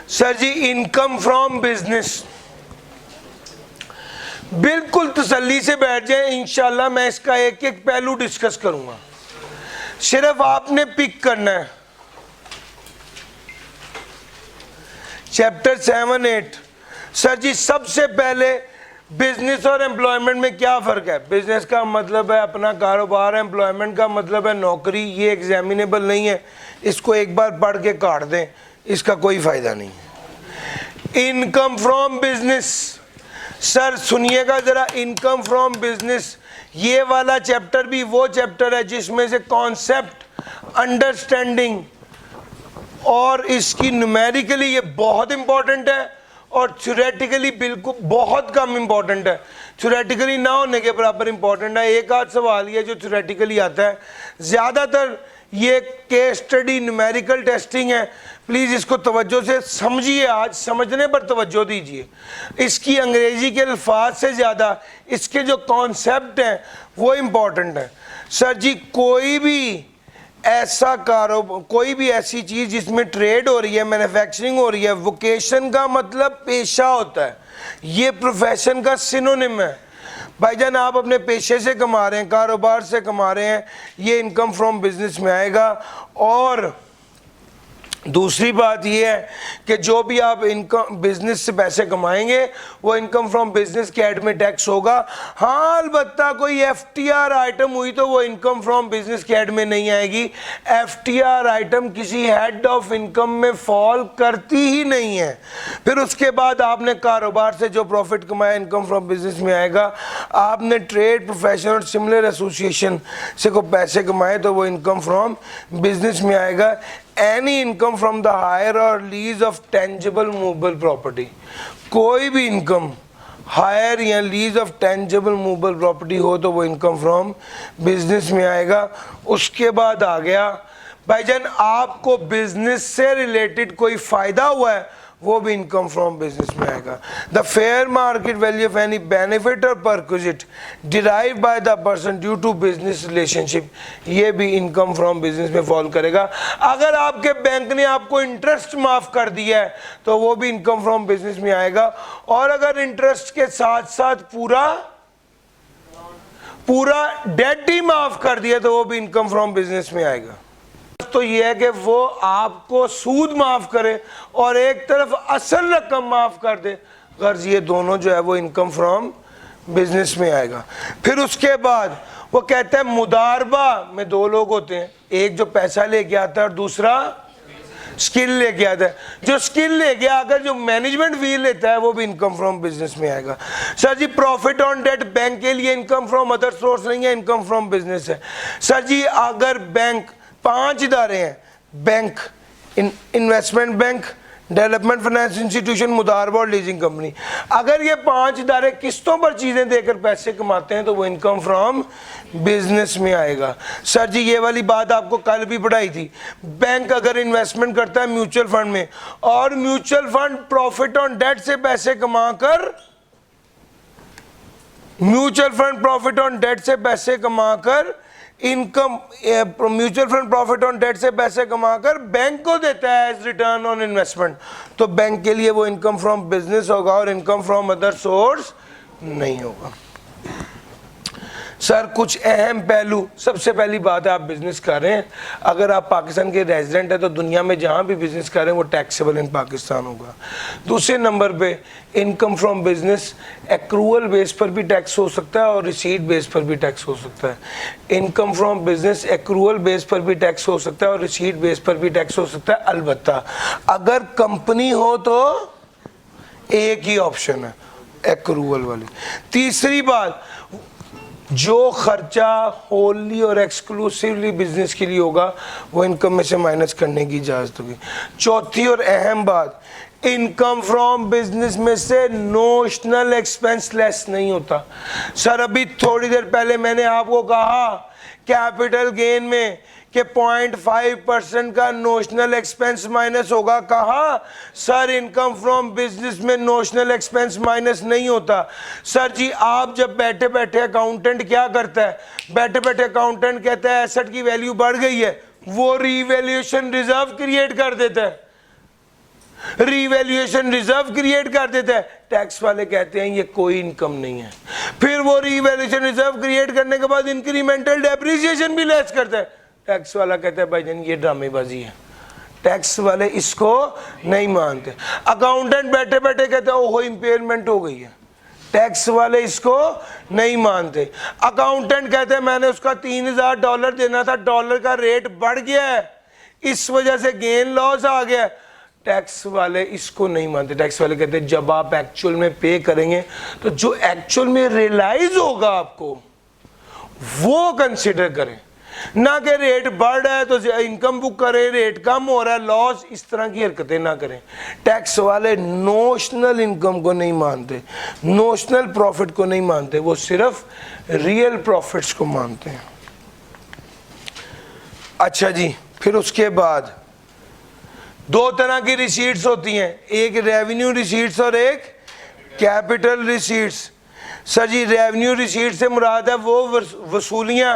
Sir ji income from business, बिल्कुल तसल्ली से बैठ जाए, इंशाल्लाह मैं इसका एक एक पहलू डिस्कस करूंगा। सिर्फ आपने पिक करना है चैप्टर 7, 8। सर जी सबसे पहले बिजनेस और एम्प्लॉयमेंट में क्या फ़र्क है? बिजनेस का मतलब है अपना कारोबार, एम्प्लॉयमेंट का मतलब है नौकरी। ये एग्जामिनेबल नहीं है, इसको एक बार पढ़ के काट दें, इसका कोई फ़ायदा नहीं है। इनकम फ्रॉम बिजनेस, सर सुनिएगा ज़रा, इनकम फ्रॉम बिजनेस ये वाला चैप्टर भी वो चैप्टर है जिसमें से कॉन्सेप्ट, अंडरस्टैंडिंग और इसकी न्यूमेरिकली ये बहुत इंपॉर्टेंट है और थ्योरेटिकली बिल्कुल बहुत कम इंपॉर्टेंट है। थ्योरेटिकली ना होने के बराबर इंपॉर्टेंट है। एक आध सवाल ये जो थ्योरेटिकली आता है, ज़्यादातर ये केस स्टडी न्यूमेरिकल टेस्टिंग है। प्लीज़ इसको तवज्जो से समझिए, आज समझने पर तवज्जो दीजिए। इसकी अंग्रेज़ी के अल्फाज से ज़्यादा इसके जो कॉन्सेप्ट हैं वो इम्पॉर्टेंट है। सर जी कोई भी ऐसा कारोबार, कोई भी ऐसी चीज़ जिसमें ट्रेड हो रही है, मैन्युफैक्चरिंग हो रही है, वोकेशन का मतलब पेशा होता है, ये प्रोफेशन का सिनोनिम है। भाईजान आप अपने पेशे से कमा रहे हैं, कारोबार से कमा रहे हैं, ये इनकम फ्रॉम बिजनेस में आएगा। और दूसरी बात ये है कि जो भी आप इनकम बिजनेस से पैसे कमाएंगे वो इनकम फ्रॉम बिजनेस के ऐड में टैक्स होगा। हाँ अलबत्ता कोई एफटीआर आइटम हुई तो वो इनकम फ्रॉम बिजनेस के ऐड में नहीं आएगी। एफटीआर आइटम किसी हेड ऑफ इनकम में फॉल करती ही नहीं है। फिर उसके बाद आपने कारोबार से जो प्रॉफिट कमाया इनकम फ्रॉम बिजनेस में आएगा। आपने ट्रेड, प्रोफेशन और सिमिलर एसोसिएशन से को पैसे कमाए तो वो इनकम फ्रॉम बिजनेस में आएगा। Any income from the hire और lease of tangible movable property, कोई भी इनकम हायर या lease of tangible movable property हो तो वो इनकम फ्रॉम बिजनेस में आएगा। उसके बाद आ गया भाईजान आपको बिजनेस से रिलेटेड कोई फ़ायदा हुआ है वो भी इनकम फ्रॉम बिजनेस में आएगा। The fair market value of any benefit और perquisite derive by the person due to business relationship, ये भी इनकम फ्रॉम बिजनेस में फॉल करेगा। अगर आपके बैंक ने आपको इंटरेस्ट माफ़ कर दिया है तो वो भी इनकम फ्रॉम बिजनेस में आएगा। और अगर इंटरेस्ट के साथ साथ पूरा डेट ही माफ़ कर दिया तो वो भी इनकम फ्रॉम बिजनेस में आएगा। तो ये है कि वो आपको सूद माफ़ करे और एक तरफ असल रकम माफ़ कर दे, गर्ज ये दोनों जो है वो इनकम फ्रॉम बिजनेस में आएगा। फिर उसके बाद वो कहता है मुदारबा में दो लोग होते हैं, एक जो पैसा लेके आता है और दूसरा स्किल लेके आता है। जो स्किल लेके आकर जो मैनेजमेंट फी लेता है वो भी इनकम फ्रॉम बिजनेस में आएगा। Sir ji profit on debt bank के लिए इनकम फ्रॉम अदर सोर्स नहीं है, इनकम फ्रॉम बिजनेस है। सर जी अगर बैंक 5 इदारे हैं, bank, investment bank, development finance institution, मुदारबा और लीजिंग कंपनी, अगर ये 5 इदारे किस्तों पर चीज़ें देकर पैसे कमाते हैं तो वो इनकम फ्रॉम बिजनेस में आएगा। सर जी ये वाली बात आपको कल भी पढ़ाई थी। बैंक अगर इन्वेस्टमेंट करता है म्यूचुअल फंड में और mutual fund profit on debt से पैसे कमाकर income mutual fund profit on debt से पैसे कमाकर बैंक को देता है एज रिटर्न ऑन इन्वेस्टमेंट, तो बैंक के लिए वो इनकम फ्रॉम बिजनेस होगा और इनकम फ्रॉम अदर सोर्स नहीं होगा। सर कुछ अहम पहलू, सबसे पहली बात है आप बिजनेस कर रहे हैं, अगर आप पाकिस्तान के रेजिडेंट हैं तो दुनिया में जहाँ भी बिजनेस कर रहे हैं वो टैक्सेबल इन पाकिस्तान होगा। दूसरे नंबर पे income from business accrual base पर भी टैक्स हो सकता है और रिसीट बेस पर भी टैक्स हो सकता है। Income from business accrual base पर भी टैक्स हो सकता है और रिसीट बेस पर भी टैक्स हो सकता है, अलबत्ता अगर कंपनी हो तो एक ही ऑप्शन है एक्रूअल वाली। तीसरी बात, जो खर्चा होली और एक्सक्लूसिवली बिजनेस के लिए होगा वो इनकम में से माइनस करने की इजाज़त होगी। चौथी और अहम बात, इनकम फ्रॉम बिजनेस में से नोशनल एक्सपेंस लेस नहीं होता। सर अभी थोड़ी देर पहले मैंने आपको कहा कैपिटल गेन में कि 0.5% का नोशनल एक्सपेंस माइनस होगा। कहा सर इनकम फ्रॉम बिजनेस में नोशनल एक्सपेंस माइनस नहीं होता। सर जी आप जब बैठे बैठे अकाउंटेंट क्या करता है, बैठे बैठे अकाउंटेंट कहता है एसेट की वैल्यू बढ़ गई है, वो रीवैल्यूएशन रिजर्व क्रिएट कर देता है। रीवैल्यूएशन रिजर्व क्रिएट कर देता है, टैक्स वाले कहते हैं ये कोई इनकम नहीं है। फिर वो रीवैल्यूएशन रिजर्व क्रिएट करने के बाद इंक्रीमेंटल डेप्रिसिएशन भी लेस करता है, टैक्स वाला कहता है भाईजान ये ड्रामेबाजी है, टैक्स वाले इसको नहीं मानते। अकाउंटेंट बैठे बैठे कहते हैं ओहो इंपेयरमेंट हो गई है, टैक्स वाले इसको नहीं मानते। अकाउंटेंट कहते हैं मैंने उसका $3000 देना था, डॉलर का रेट बढ़ गया है, इस वजह से गेन लॉस आ गया, टैक्स वाले इसको नहीं मानते। टैक्स वाले कहते हैं जब आप एक्चुअल में पे करेंगे तो जो एक्चुअल में रियलाइज होगा आपको वो कंसिडर करें, ना कि रेट बढ़ रहा है तो इनकम बुक करें, रेट कम हो रहा है लॉस, इस तरह की हरकतें ना करें। टैक्स वाले नोशनल इनकम को नहीं मानते, नोशनल प्रॉफिट को नहीं मानते, वो सिर्फ रियल प्रॉफिट्स को मानते हैं। अच्छा जी, फिर उसके बाद दो तरह की रिसीट्स होती हैं, एक रेवेन्यू रिसीट्स और एक कैपिटल रिसीट्स। सर जी रेवेन्यू रिसीट से मुराद है वो वसूलियाँ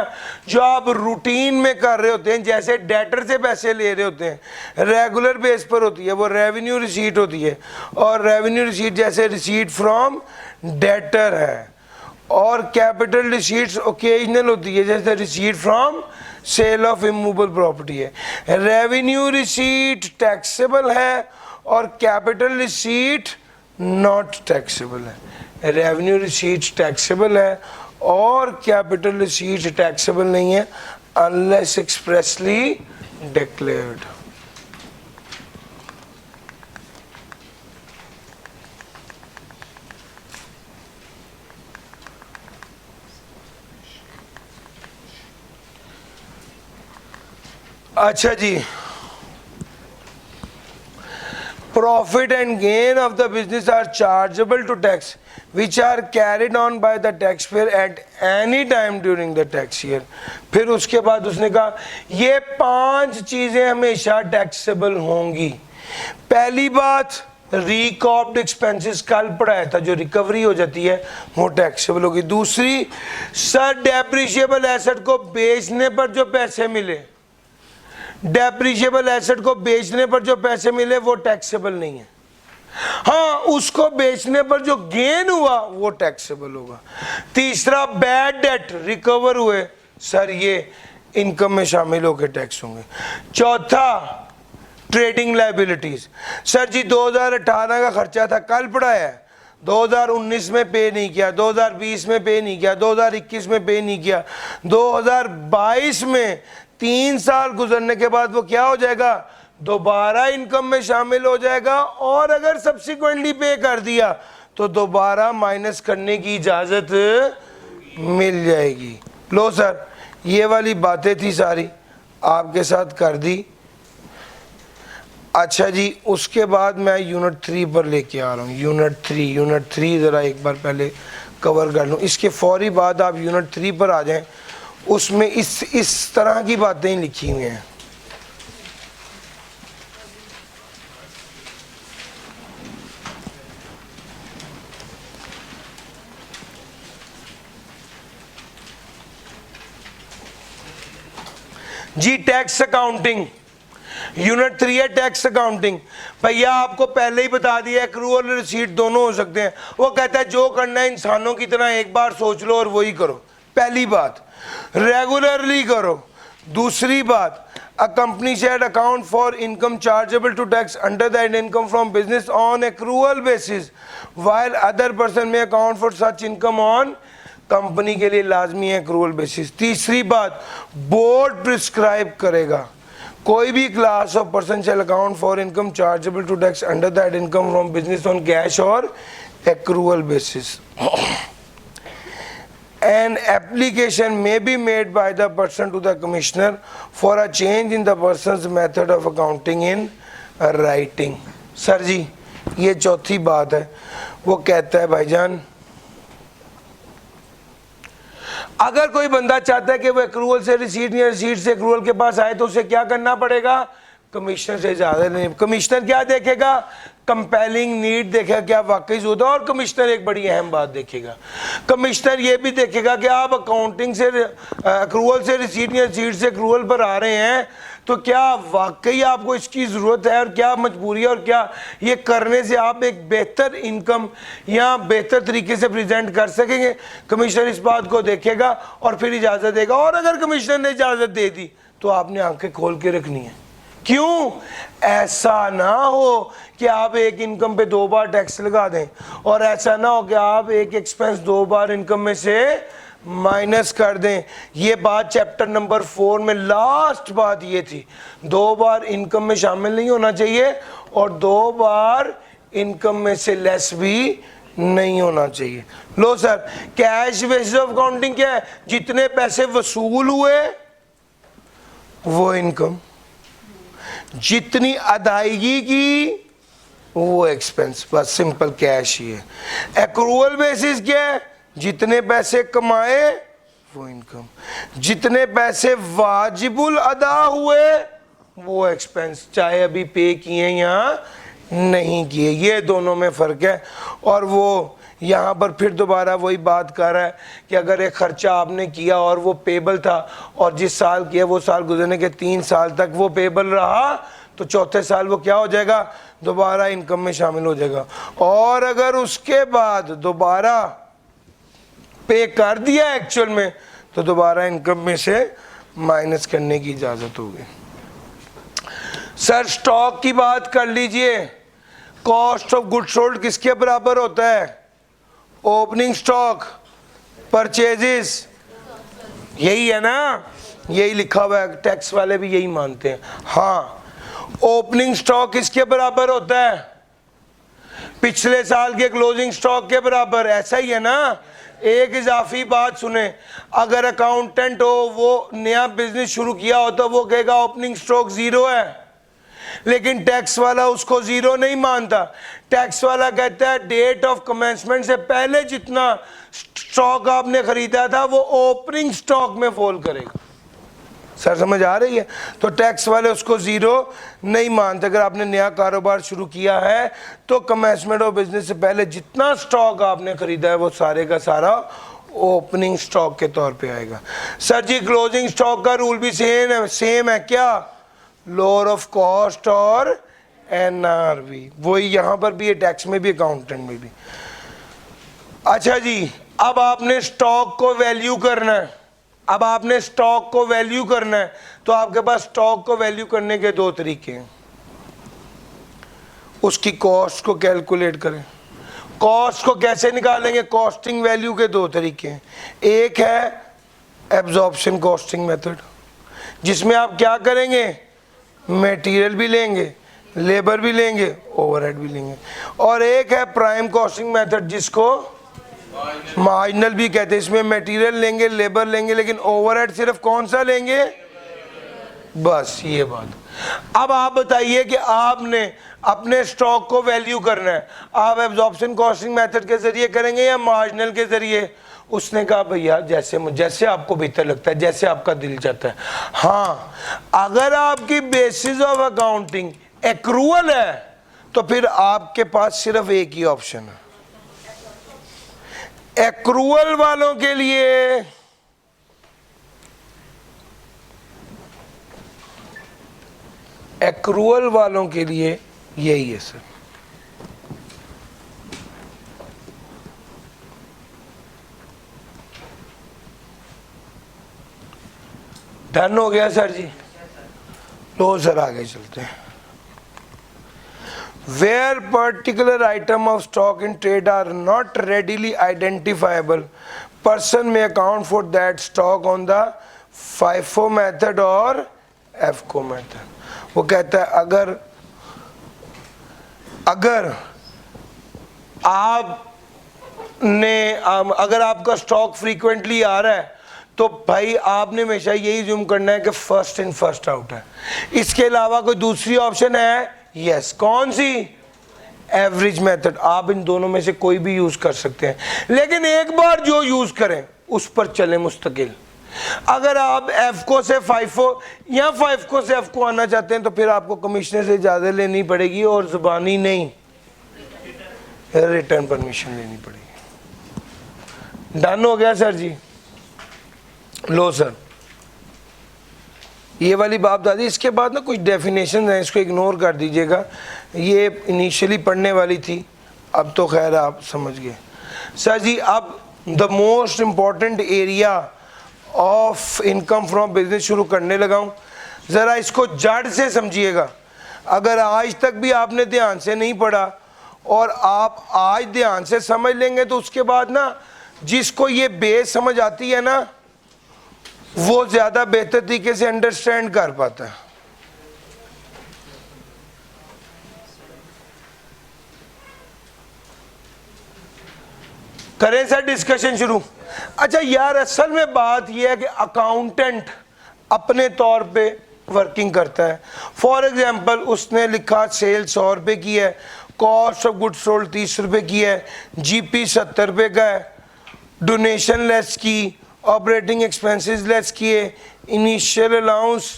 जो आप रूटीन में कर रहे होते हैं, जैसे डेटर से पैसे ले रहे होते हैं, रेगुलर बेस पर होती है, वो रेवेन्यू रिसीट होती है। और रेवेन्यू रिसीट जैसे रिसीट फ्रॉम डेटर है, और कैपिटल रिसीट्स ओकेजनल होती है जैसे receipt from sale of immovable property है। रेवेन्यू रिसीट टैक्सेबल है और कैपिटल रिसीट नॉट टैक्सेबल है। रेवेन्यू रिसीट टैक्सेबल है और कैपिटल रिसीट टैक्सेबल नहीं है अनलेस एक्सप्रेसली डिक्लेयर्ड। अच्छा जी, profit and gain of the business are chargeable to tax which are carried on by the taxpayer at any time during the tax year। फिर उसके बाद उसने कहा ये 5 चीजें हमेशा टैक्सेबल होंगी। पहली बात रिकॉर्ड एक्सपेंसेस, कल पढ़ाया था, जो रिकवरी हो जाती है वो टैक्सेबल होगी। दूसरी, सर डेप्रिशिएबल एसेट को बेचने पर जो पैसे मिले, डेप्रिशिएबल एसेट को बेचने पर जो पैसे मिले वो टैक्सेबल नहीं है। हाँ, उसको बेचने पर जो गेन हुआ वो टैक्सेबल होगा। तीसरा, बैड डेट रिकवर हुए, सर ये इनकम में शामिल होकर टैक्स होंगे। चौथा, ट्रेडिंग लायबिलिटीज, सर जी 2018 का खर्चा था, कल पढ़ाया है, 2019 में पे नहीं किया, 2020 में पे नहीं किया, 2021 में पे नहीं किया, 2022 में 3 साल गुजरने के बाद वो क्या हो जाएगा, दोबारा इनकम में शामिल हो जाएगा, और अगर सब्सिक्वेंटली पे कर दिया तो दोबारा माइनस करने की इजाज़त मिल जाएगी। लो सर, ये वाली बातें थी सारी आपके साथ कर दी। अच्छा जी, उसके बाद मैं यूनिट 3 पर लेके आ रहा हूँ। यूनिट 3 ज़रा एक बार पहले कवर कर लूँ, इसके फौरी बाद आप यूनिट 3 पर आ जाएं। उसमें इस तरह की बातें लिखी हुई हैं। जी टैक्स अकाउंटिंग, यूनिट 3 है टैक्स अकाउंटिंग। भैया आपको पहले ही बता दिया एक्रूअल रिसीट दोनों हो सकते हैं। वो कहता है जो करना है इंसानों की तरह एक बार सोच लो और वही करो। पहली बात, रेगुलरली करो। दूसरी बात, a company shall account for income chargeable to tax under that income from business on accrual basis while other person may account for such income on, company के लिए लाजमी है एक्रूअल बेसिस। तीसरी बात, बोर्ड प्रिस्क्राइब करेगा कोई भी class of person shall account for income chargeable to tax under that income from business on cash और accrual basis. An application may be made by the person to the commissioner for a change in the person's method of accounting in writing। Sir ji ये चौथी बात है। वो कहता है भाईजान अगर कोई बंदा चाहता है कि वो एक्रूअल से रिसीट या रिसीट से एक्रूअल के पास आए तो उसे क्या करना पड़ेगा, कमिश्नर से इजाजत लेनी। कमिश्नर क्या देखेगा, कंपेलिंग नीड देखेगा क्या वाकई होता है। और कमिश्नर एक बड़ी अहम बात देखेगा, कमिश्नर ये भी देखेगा कि आप अकाउंटिंग से एक्रूअल से रिसीट या रिसीट से एक्रूअल पर आ रहे हैं तो क्या वाकई आपको इसकी ज़रूरत है और क्या मजबूरी है, और क्या ये करने से आप एक बेहतर इनकम या बेहतर तरीके से प्रेजेंट कर सकेंगे? कमिश्नर इस बात को देखेगा और फिर इजाज़त देगा, और अगर कमिश्नर ने इजाज़त दे दी तो आपने आंखें खोल के रखनी है। क्यों? ऐसा ना हो कि आप एक इनकम पे 2 बार टैक्स लगा दें, और ऐसा ना हो कि आप एक एक्सपेंस 2 बार इनकम में से माइनस कर दें। ये बात चैप्टर नंबर 4 में लास्ट बात ये थी, 2 बार इनकम में शामिल नहीं होना चाहिए और 2 बार इनकम में से लेस भी नहीं होना चाहिए। लो sir, cash basis of accounting क्या है? जितने पैसे वसूल हुए वो इनकम, जितनी अदायगी की वो एक्सपेंस, बस सिंपल कैश ही है। एक्रूअल बेसिस क्या है? जितने पैसे कमाए वो इनकम, जितने पैसे वाजिबुल अदा हुए वो एक्सपेंस, चाहे अभी पे किए या नहीं किए, ये दोनों में फ़र्क है। और वो यहाँ पर फिर दोबारा वही बात कर रहा है कि अगर एक ख़र्चा आपने किया और वो पेबल था और जिस साल किया वो साल गुजरने के 3 साल तक वो पेबल रहा, तो चौथे साल वो क्या हो जाएगा? दोबारा इनकम में शामिल हो जाएगा। और अगर उसके बाद दोबारा पे कर दिया एक्चुअल में, तो दोबारा इनकम में से माइनस करने की इजाज़त होगी। सर स्टॉक की बात कर लीजिए, कॉस्ट ऑफ गुड सोल्ड किसके बराबर होता है? ओपनिंग स्टॉक परचेजेस, यही है ना, यही लिखा हुआ है, टैक्स वाले भी यही मानते हैं। हाँ, ओपनिंग स्टॉक किसके बराबर होता है? पिछले साल के क्लोजिंग स्टॉक के बराबर, ऐसा ही है ना। एक इजाफी बात सुने, अगर अकाउंटेंट हो, वो नया बिजनेस शुरू किया हो, तो वो कहेगा ओपनिंग स्टॉक 0 है, लेकिन टैक्स वाला उसको 0 नहीं मानता। टैक्स वाला कहता है डेट ऑफ कमेंसमेंट से पहले जितना स्टॉक आपने खरीदा था वो ओपनिंग स्टॉक में फॉल करेगा। सर समझ आ रही है? तो टैक्स वाले उसको 0 नहीं मानते। अगर आपने नया कारोबार शुरू किया है तो कमेंसमेंट ऑफ बिजनेस से पहले जितना स्टॉक आपने खरीदा है वो सारे का सारा ओपनिंग स्टॉक के तौर पे आएगा। सर जी क्लोजिंग स्टॉक का रूल भी सेम है क्या? लोअर ऑफ कॉस्ट और NRV, वही यहाँ पर भी है, टैक्स में भी, अकाउंटेंट में भी। अच्छा जी, अब आपने स्टॉक को वैल्यू करना है, अब आपने स्टॉक को वैल्यू करना है, तो आपके पास स्टॉक को वैल्यू करने के 2 तरीके हैं। उसकी कॉस्ट को कैलकुलेट करें। कॉस्ट को कैसे निकालेंगे? कॉस्टिंग वैल्यू के 2 तरीके हैं। एक है एब्जॉर्प्शन कॉस्टिंग मेथड, जिसमें आप क्या करेंगे? मटेरियल भी लेंगे, लेबर भी लेंगे, ओवरहेड भी लेंगे। और एक है प्राइम कॉस्टिंग मेथड, जिसको मार्जिनल भी कहते हैं। इसमें मटेरियल लेंगे, लेबर लेंगे, लेकिन ओवरहेड सिर्फ कौन सा लेंगे? बस ये बात। अब आप बताइए कि आपने अपने स्टॉक को वैल्यू करना है, आप एब्जॉर्प्शन कॉस्टिंग मेथड के जरिए करेंगे या मार्जिनल के जरिए? उसने कहा भैया जैसे आपको बेहतर लगता है, जैसे आपका दिल चाहता है। हाँ, अगर आपकी बेसिस ऑफ अकाउंटिंग एक्रूअल है तो फिर आपके पास सिर्फ एक ही ऑप्शन है। एक्रूअल वालों के लिए यही है सर। डन हो गया सर जी? लो सर आगे चलते हैं। Where particular item of stock in trade are not readily identifiable, person may account for that stock on the FIFO method or FCO method. वो कहता है अगर आपका स्टॉक फ्रीक्वेंटली आ रहा है तो भाई आपने हमेशा यही जूम करना है कि फर्स्ट इन फर्स्ट आउट है। इसके अलावा कोई दूसरी ऑप्शन है? यस। कौन सी? Average method. आप इन दोनों में से कोई भी यूज कर सकते हैं, लेकिन एक बार जो यूज करें उस पर चले मुस्तकिल। अगर आप एफको से फाइफो या फाइफको से एफको आना चाहते हैं तो फिर आपको कमिश्नर से इजाजत लेनी पड़ेगी और जुबानी नहीं, रिटर्न परमिशन लेनी पड़ेगी। डन हो गया सर जी? लो सर, ये वाली बात बता दी। इसके बाद ना कुछ डेफिनेशन हैं, इसको इग्नोर कर दीजिएगा, ये इनिशियली पढ़ने वाली थी, अब तो खैर आप समझ गए। सर जी अब the most important area of income from business शुरू करने लगा हूँ। ज़रा इसको जड़ से समझिएगा। अगर आज तक भी आपने ध्यान से नहीं पढ़ा और आप आज ध्यान से समझ लेंगे तो उसके बाद ना जिसको ये बेस समझ आती है ना वो ज़्यादा बेहतर तरीके से अंडरस्टैंड कर पाता है। करें सर डिस्कशन शुरू। अच्छा यार असल में बात यह है कि अकाउंटेंट अपने तौर पे वर्किंग करता है। फॉर एग्जांपल उसने लिखा सेल 100 रुपये की है, कॉस्ट ऑफ गुड्स सोल्ड 30 रुपये की है, जीपी 70 रुपये का है, डोनेशन लेस की, ऑपरेटिंग एक्सपेंसेस लेस किए, इनिशियल अलाउंस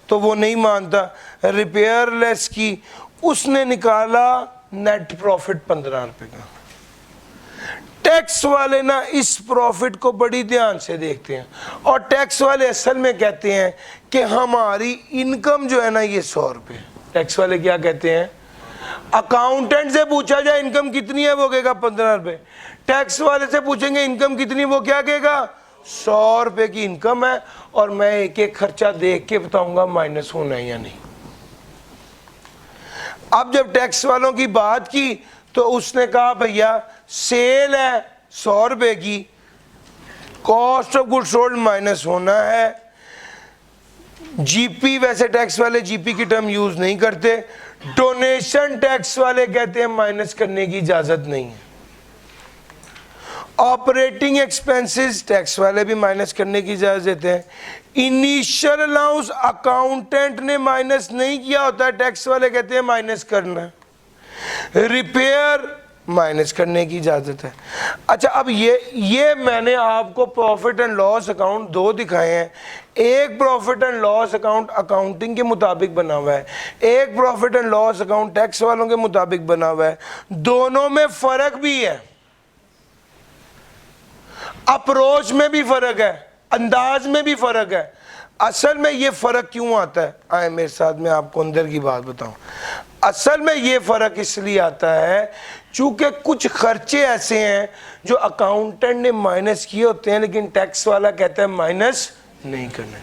तो वो नहीं मानता, रिपेयर लेस की, उसने निकाला नेट प्रॉफिट 15 रुपये का। टैक्स वाले ना इस प्रॉफिट को बड़ी ध्यान से देखते हैं और टैक्स वाले असल में कहते हैं कि हमारी इनकम जो है ना ये 100 रुपये। टैक्स वाले क्या कहते हैं? अकाउंटेंट से पूछा जाए इनकम कितनी है वो कहेगा 15 रुपये, टैक्स वाले से पूछेंगे इनकम कितनी वो क्या कहेगा 100 रुपये की इनकम है और मैं एक एक खर्चा देख के बताऊंगा माइनस होना है या नहीं। अब जब टैक्स वालों की बात की तो उसने कहा भैया सेल है 100 रुपये की, cost of goods sold minus होना है, जीपी वैसे टैक्स वाले जीपी की टर्म यूज नहीं करते, डोनेशन टैक्स वाले कहते हैं माइनस करने की इजाजत नहीं है, ऑपरेटिंग एक्सपेंसेस टैक्स वाले भी माइनस करने की इजाजत देते हैं, इनिशियल अलाउंस अकाउंटेंट ने माइनस नहीं किया होता, टैक्स वाले कहते हैं माइनस करना है, रिपेयर माइनस करने की इजाज़त है। अच्छा अब ये मैंने आपको प्रॉफिट एंड लॉस अकाउंट दो दिखाए हैं। एक profit and loss account accounting के मुताबिक बना हुआ है, एक profit and loss account tax वालों के मुताबिक बना हुआ है। दोनों में फ़र्क भी है, अप्रोच में भी फ़र्क है, अंदाज में भी फ़र्क है। असल में ये फ़र्क क्यों आता है, आए मेरे साथ मैं आपको अंदर की बात बताऊं। असल में ये फ़र्क इसलिए आता है चूँकि कुछ खर्चे ऐसे हैं जो अकाउंटेंट ने माइनस किए होते हैं लेकिन टैक्स वाला कहता है माइनस नहीं करना,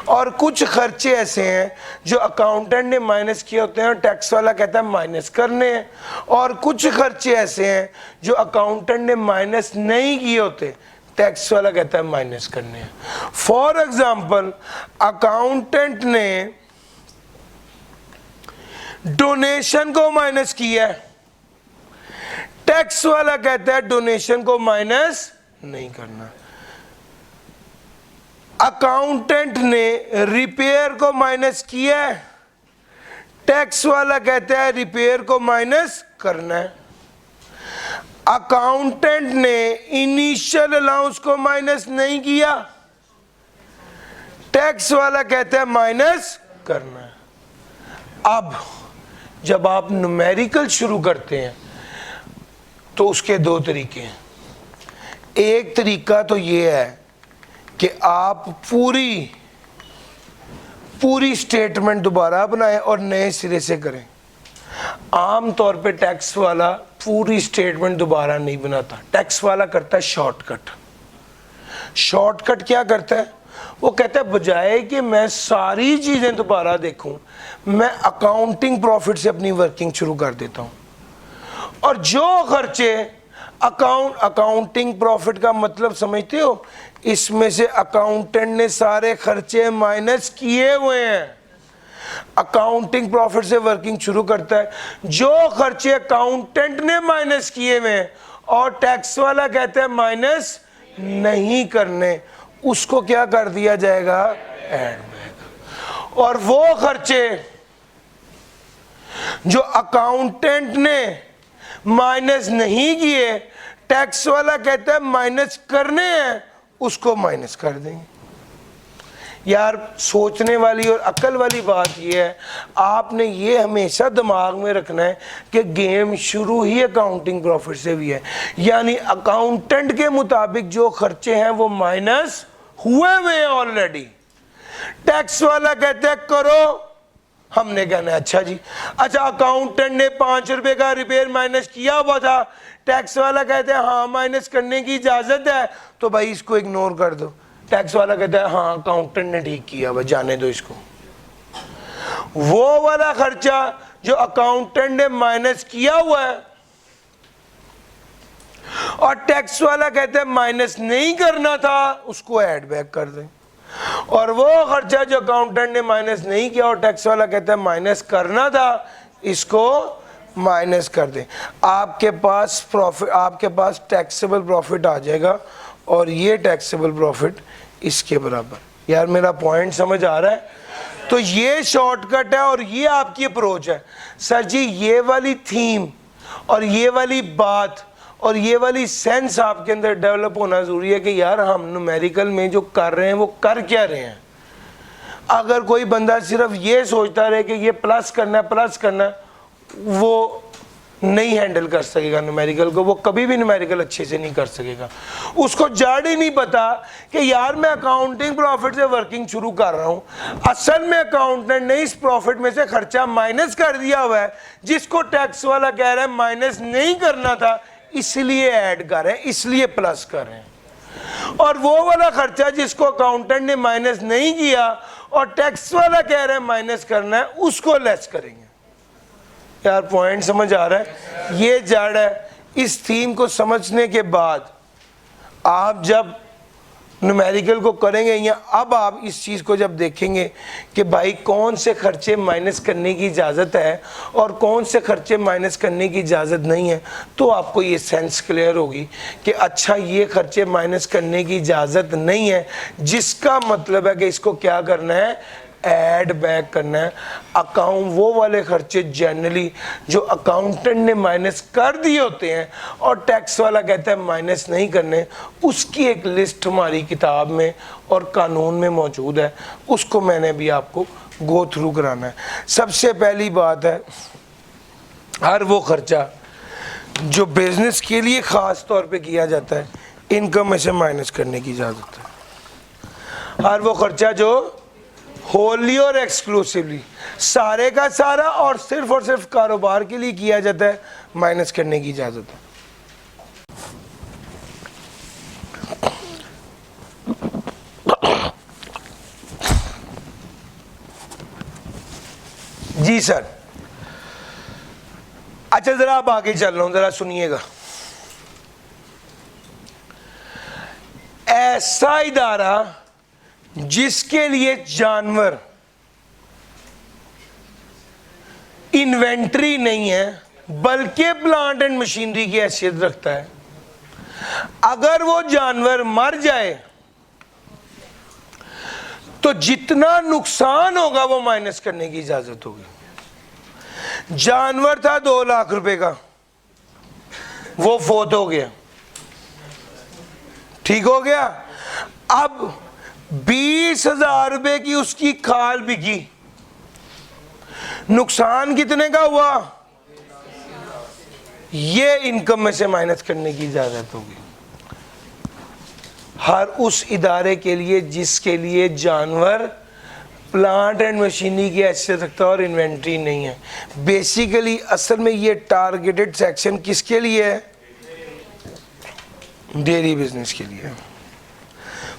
और कुछ खर्चे ऐसे हैं जो अकाउंटेंट ने माइनस किए होते हैं और टैक्स वाला कहता है माइनस करने हैं, और कुछ खर्चे ऐसे हैं जो अकाउंटेंट ने माइनस नहीं किए होते, टैक्स वाला कहता है माइनस करने हैं। फॉर एग्जाम्पल अकाउंटेंट ने डोनेशन को माइनस किया है, टैक्स वाला कहता है डोनेशन को माइनस नहीं करना। अकाउंटेंट ने रिपेयर को माइनस किया है, टैक्स वाला कहता है रिपेयर को माइनस करना है। अकाउंटेंट ने इनिशियल अलाउंस को माइनस नहीं किया, टैक्स वाला कहता है माइनस करना है। अब जब आप न्यूमेरिकल शुरू करते हैं तो उसके दो तरीके हैं। एक तरीका तो ये है कि आप पूरी स्टेटमेंट दोबारा बनाएं और नए सिरे से करें। आम तौर पे टैक्स वाला पूरी स्टेटमेंट दोबारा नहीं बनाता, टैक्स वाला करता है शॉर्टकट। शॉर्टकट क्या करता है, वो कहता है बजाय कि मैं सारी चीज़ें दोबारा देखूं, मैं अकाउंटिंग प्रॉफिट से अपनी वर्किंग शुरू कर देता हूं, और जो खर्चे अकाउंटिंग प्रॉफिट का मतलब समझते हो, इसमें से अकाउंटेंट ने सारे खर्चे माइनस किए हुए हैं। अकाउंटिंग प्रॉफिट से वर्किंग शुरू करता है, जो खर्चे अकाउंटेंट ने माइनस किए हुए हैं और टैक्स वाला कहता है माइनस नहीं करने, उसको क्या कर दिया जाएगा, ऐड बैक। और वो खर्चे जो अकाउंटेंट ने माइनस नहीं किए, टैक्स वाला कहता है माइनस करने हैं, उसको माइनस कर देंगे। यार सोचने वाली और अकल वाली बात यह है, आपने ये हमेशा दिमाग में रखना है कि गेम शुरू ही अकाउंटिंग प्रॉफिट से भी है, यानी अकाउंटेंट के मुताबिक जो खर्चे हैं वो माइनस हुए हुए हैं ऑलरेडी। टैक्स वाला कहता है करो, हमने कहना है अच्छा जी। अच्छा, अकाउंटेंट ने 5 रुपए का रिपेयर माइनस किया हुआ था, टैक्स वाला कहता है हाँ माइनस करने की इजाजत है, तो भाई इसको इग्नोर कर दो। टैक्स वाला कहता है हाँ अकाउंटेंट ने ठीक किया, भाई जाने दो इसको। वो वाला खर्चा जो अकाउंटेंट ने माइनस किया हुआ है और टैक्स वाला कहता है माइनस नहीं करना था, उसको ऐड बैक कर दें। और वो खर्चा जो अकाउंटेंट ने माइनस नहीं किया और टैक्स वाला कहता है माइनस करना था, इसको माइनस कर दें। आपके पास प्रॉफिट, आपके पास टैक्सेबल प्रॉफिट आ जाएगा और ये टैक्सेबल प्रॉफिट इसके बराबर। यार मेरा पॉइंट समझ आ रहा है? तो ये शॉर्टकट है और ये आपकी अप्रोच है। सर जी ये वाली थीम और ये वाली बात और ये वाली सेंस आपके अंदर डेवलप होना ज़रूरी है कि यार हम न्यूमेरिकल में जो कर रहे हैं वो कर क्या रहे हैं। अगर कोई बंदा सिर्फ ये सोचता रहे कि ये प्लस करना है, वो नहीं हैंडल कर सकेगा न्यूमेरिकल को, वो कभी भी न्यूमेरिकल अच्छे से नहीं कर सकेगा। उसको जड़ ही नहीं पता कि यार मैं अकाउंटिंग प्रॉफिट से वर्किंग शुरू कर रहा हूँ, असल में अकाउंटेंट ने इस प्रॉफिट में से खर्चा माइनस कर दिया हुआ है जिसको टैक्स वाला कह रहा है माइनस नहीं करना था, इसलिए ऐड कर रहे हैं, इसलिए प्लस कर रहे हैं। और वो वाला खर्चा जिसको अकाउंटेंट ने माइनस नहीं किया और टैक्स वाला कह रहा है माइनस करना है, उसको लेस करेंगे। यार पॉइंट समझ आ रहा है? ये जड़ है। इस थीम को समझने के बाद आप जब न्यूमेरिकल को करेंगे या अब आप इस चीज़ को जब देखेंगे कि भाई कौन से खर्चे माइनस करने की इजाज़त है और कौन से खर्चे माइनस करने की इजाज़त नहीं है, तो आपको ये सेंस क्लियर होगी कि अच्छा ये खर्चे माइनस करने की इजाज़त नहीं है, जिसका मतलब है कि इसको क्या करना है, ऐड बैक करना है। अकाउंट वो वाले खर्चे जनरली जो अकाउंटेंट ने माइनस कर दिए होते हैं और टैक्स वाला कहता है माइनस नहीं करने, उसकी एक लिस्ट हमारी किताब में और कानून में मौजूद है, उसको मैंने भी आपको गो थ्रू कराना है। सबसे पहली बात है, हर वो खर्चा जो बिजनेस के लिए ख़ास तौर पे किया जाता है इनकम में से माइनस करने की इजाज़त है। हर वो खर्चा जो होली और एक्सक्लूसिवली सारे का सारा और सिर्फ कारोबार के लिए किया जाता है, माइनस करने की इजाजत है। जी सर। अच्छा जरा आप आगे चल रहा हूं, जरा सुनिएगा। ऐसा इदारा जिसके लिए जानवर इन्वेंट्री नहीं है बल्कि प्लांट एंड मशीनरी की हैसियत रखता है, अगर वो जानवर मर जाए तो जितना नुकसान होगा वो माइनस करने की इजाजत होगी। जानवर था 2 लाख रुपए का, वो फोत हो गया, ठीक हो गया। अब 20,000 रुपए की उसकी खाल बिकी, नुकसान कितने का हुआ, ये इनकम में से माइनस करने की इजाजत होगी। हर उस इदारे के लिए जिसके लिए जानवर प्लांट एंड मशीनरी की हैसियत रखता है और इन्वेंट्री नहीं है। बेसिकली असल में ये टारगेटेड सेक्शन किसके लिए है, डेयरी बिजनेस के लिए।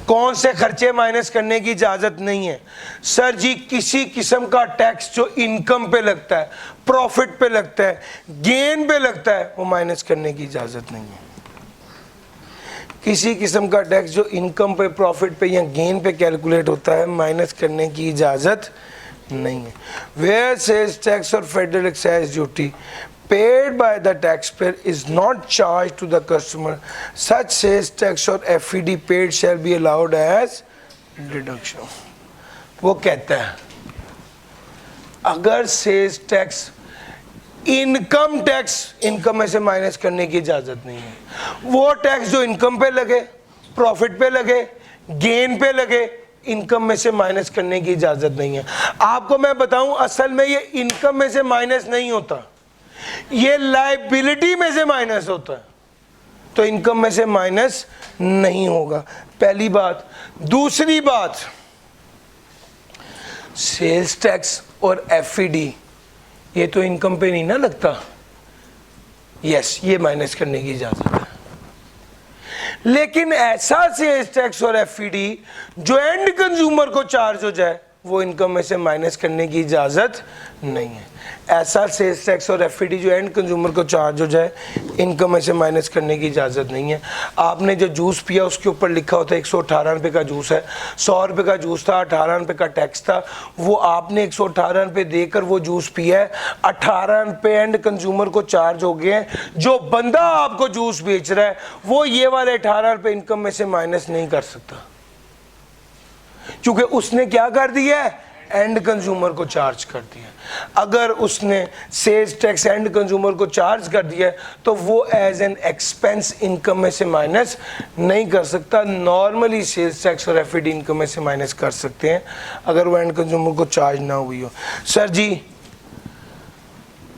कौन से खर्चे माइनस करने की इजाजत नहीं है, सर जी किसी किस्म का टैक्स जो इनकम पे लगता है, प्रॉफिट पे लगता है, गेन पे लगता है, वो माइनस करने की इजाजत नहीं है। किसी किस्म का टैक्स जो इनकम पे, प्रॉफिट पे या गेन पे कैलकुलेट होता है, माइनस करने की इजाजत नहीं है। वेयर सेल्स टैक्स और federal excise duty paid by the taxpayer is not charged to the customer, such sales tax or FED paid shall be allowed as deduction। वो कहता है अगर sales tax, income tax income में से minus करने की इजाजत नहीं है, वो टैक्स जो इनकम पे लगे, प्रॉफिट पे लगे, गेन पे लगे, इनकम में से माइनस करने की इजाजत नहीं है। आपको मैं बताऊं असल में ये इनकम में से माइनस नहीं होता, ये लायबिलिटी में से माइनस होता है, तो इनकम में से माइनस नहीं होगा। पहली बात। दूसरी बात, सेल्स टैक्स और एफईडी ये तो इनकम पे नहीं ना लगता, यस ये माइनस करने की इजाजत है। लेकिन ऐसा सेल्स टैक्स और एफईडी जो एंड कंज्यूमर को चार्ज हो जाए वो इनकम में से माइनस करने की इजाजत नहीं है। ऐसा सेल्स टैक्स और एफईडी जो एंड कंज्यूमर को चार्ज हो जाए इनकम में से माइनस करने की इजाज़त नहीं है। आपने जो जूस पिया उसके ऊपर लिखा होता है 118 रुपये का जूस है, 100 रुपये का जूस था, 18 रुपये का टैक्स था, वो आपने 118 रुपये देकर वो जूस पिया है, 18 रुपये एंड कंज्यूमर को चार्ज हो गए हैं। जो बंदा आपको जूस बेच रहा है वो ये वाले 18 रुपये इनकम में से माइनस नहीं कर सकता, क्योंकि उसने क्या कर दिया है, एंड कंज्यूमर को चार्ज कर दिया। अगर उसने सेल्स टैक्स एंड कंज्यूमर को चार्ज कर दिया तो वो एज एन एक्सपेंस इनकम में से माइनस नहीं कर सकता। नॉर्मली सेल्स टैक्स और एफईडी इनकम में से माइनस कर सकते हैं अगर वो एंड कंज्यूमर को चार्ज ना हुई हो। सर जी,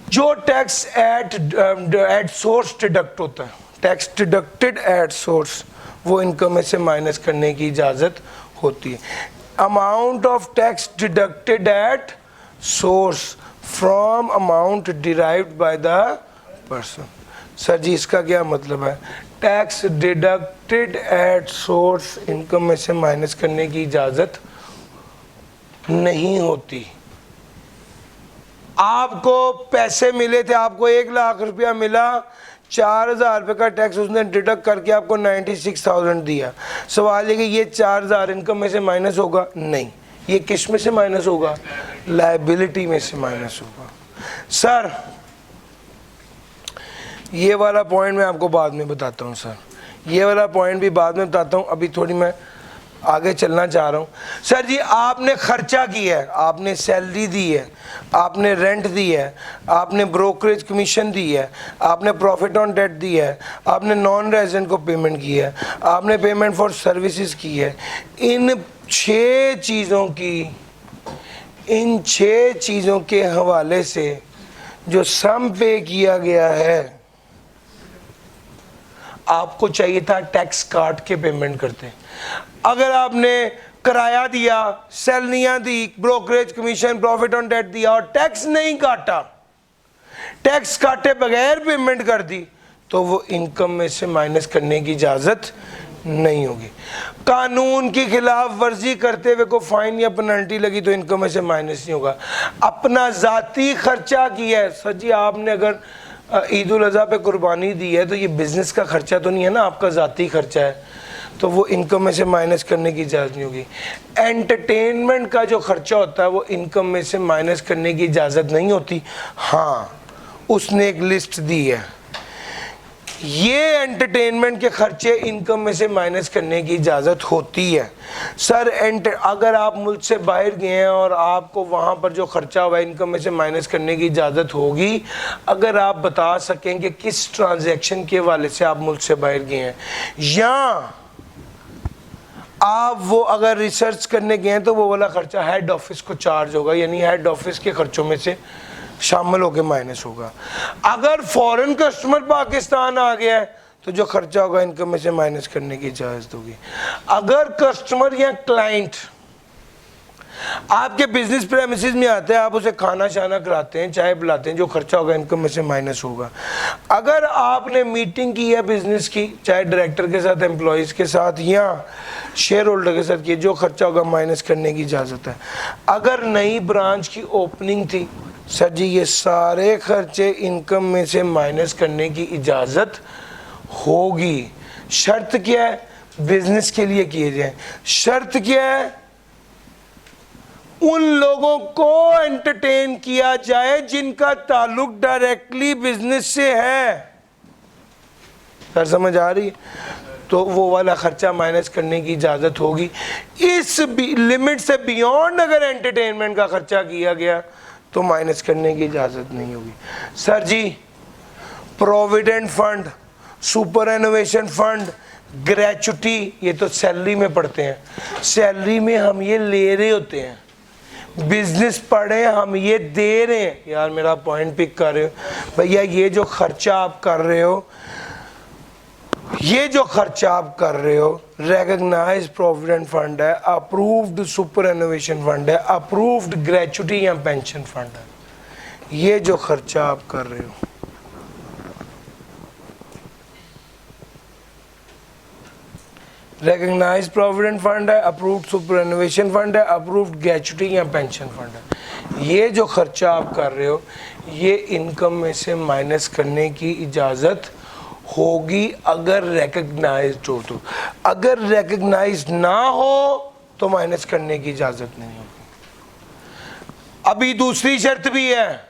जो टैक्स एट सोर्स डिडक्ट होता है, टैक्स डिडक्टेड एट सोर्स, वो इनकम में से माइनस करने की इजाज़त होती है। Amount of tax deducted at source from amount derived by the person. Sir ji इसका क्या मतलब है, tax deducted at source income में से माइनस करने की इजाज़त नहीं होती। आपको पैसे मिले थे, आपको 1 लाख रुपया मिला, 4,000 रुपये का टैक्स उसने डिडक्ट करके आपको 96,000 दिया। सवाल है कि ये 4,000 इनकम में से माइनस होगा? नहीं। ये किस में से माइनस होगा? लायबिलिटी में से माइनस होगा। सर ये वाला पॉइंट मैं आपको बाद में बताता हूँ सर, ये वाला पॉइंट भी बाद में बताता हूँ, अभी थोड़ी मैं आगे चलना चाह रहा हूँ। सर जी आपने खर्चा किया है, आपने सैलरी दी है, आपने रेंट दी है, आपने ब्रोकरेज कमीशन दी है, आपने प्रॉफिट ऑन डेट दी है, आपने नॉन रेजिडेंट को पेमेंट की है, आपने पेमेंट फॉर सर्विसेज की है। इन 6 चीज़ों के हवाले से जो सम पे किया गया है, आपको चाहिए था टैक्स काट के पेमेंट करते। अगर आपने किराया दिया, सैलरियां दी, brokerage commission, profit on debt दिया और टैक्स नहीं काटा, टैक्स काटे बगैर पेमेंट कर दी, तो वो इनकम में से माइनस करने की इजाज़त नहीं होगी। कानून की खिलाफ वर्जी करते हुए को फाइन या पेनल्टी लगी तो इनकम में से माइनस नहीं होगा। अपना ज़ाती खर्चा किया है, सर जी आपने अगर ईद उल अज़हा पे कुर्बानी दी है तो ये बिज़नेस का खर्चा तो नहीं है ना, आपका ज़ाती खर्चा है, तो वो इनकम में से माइनस करने की इजाज़त नहीं होगी। एंटरटेनमेंट का जो खर्चा होता है वो इनकम में से माइनस करने की इजाज़त नहीं होती। हाँ उसने एक लिस्ट दी है, ये एंटरटेनमेंट के खर्चे इनकम में से माइनस करने की इजाज़त होती है। सर अगर आप मुल्क से बाहर गए हैं और आपको वहाँ पर जो खर्चा हुआ है इनकम में से माइनस करने की इजाज़त होगी अगर आप बता सकें कि किस ट्रांजैक्शन के हवाले से आप मुल्क से बाहर गए हैं, या आप वो अगर रिसर्च करने गए हैं तो वो वाला खर्चा हेड ऑफिस को चार्ज होगा, यानी हेड ऑफिस के खर्चों में से शामिल होकर माइनस होगा। अगर फॉरेन कस्टमर पाकिस्तान आ गया है तो जो खर्चा होगा इनकम में से माइनस करने की इजाज़त होगी। अगर कस्टमर या क्लाइंट आपके बिजनेस प्रेमिसेस में आते हैं, आप उसे खाना शाना कराते हैं, चाय पिलाते हैं, जो खर्चा होगा इनकम में से माइनस होगा। अगर आपने मीटिंग की है बिजनेस की, चाहे डायरेक्टर के साथ, एम्प्लॉयज़ के साथ या शेयर होल्डर के साथ, किए, जो खर्चा होगा माइनस करने की इजाज़त है। अगर नई ब्रांच की ओपनिंग थी, सर जी ये सारे खर्चे इनकम में से माइनस करने की इजाज़त होगी। शर्त क्या है? बिजनेस के लिए किए जाए। शर्त क्या है? उन लोगों को एंटरटेन किया जाए जिनका ताल्लुक डायरेक्टली बिजनेस से है। सर समझ आ रही है? तो वो वाला खर्चा माइनस करने की इजाज़त होगी। इस लिमिट से बियॉन्ड अगर एंटरटेनमेंट का खर्चा किया गया तो माइनस करने की इजाज़त नहीं होगी। Sir ji provident fund, superannuation fund, gratuity, ये तो सैलरी में पढ़ते हैं। सैलरी में हम ये ले रहे होते हैं, बिजनेस पढ़े हम ये दे रहे हैं। यार मेरा पॉइंट पिक कर रहे हो भैया, ये जो खर्चा आप कर रहे हो ये जो खर्चा आप कर रहे हो रिकॉग्नाइज्ड प्रोविडेंट फंड है, अप्रूव्ड सुपर एनोवेशन फंड है, अप्रूव्ड ग्रेचुटी या पेंशन फंड है। ये जो खर्चा आप कर रहे हो रिकॉग्नाइज्ड प्रोविडेंट फंड है, अप्रूव्ड सुपर एनोवेशन फंड है, अप्रूव्ड ग्रेचुटी या पेंशन फंड है। ये जो खर्चा आप कर रहे हो ये इनकम में से माइनस करने की इजाज़त होगी अगर रिकॉग्नाइज्ड हो तो। अगर रिकॉग्नाइज्ड ना हो तो माइनस करने की इजाज़त नहीं होगी। अभी दूसरी शर्त भी है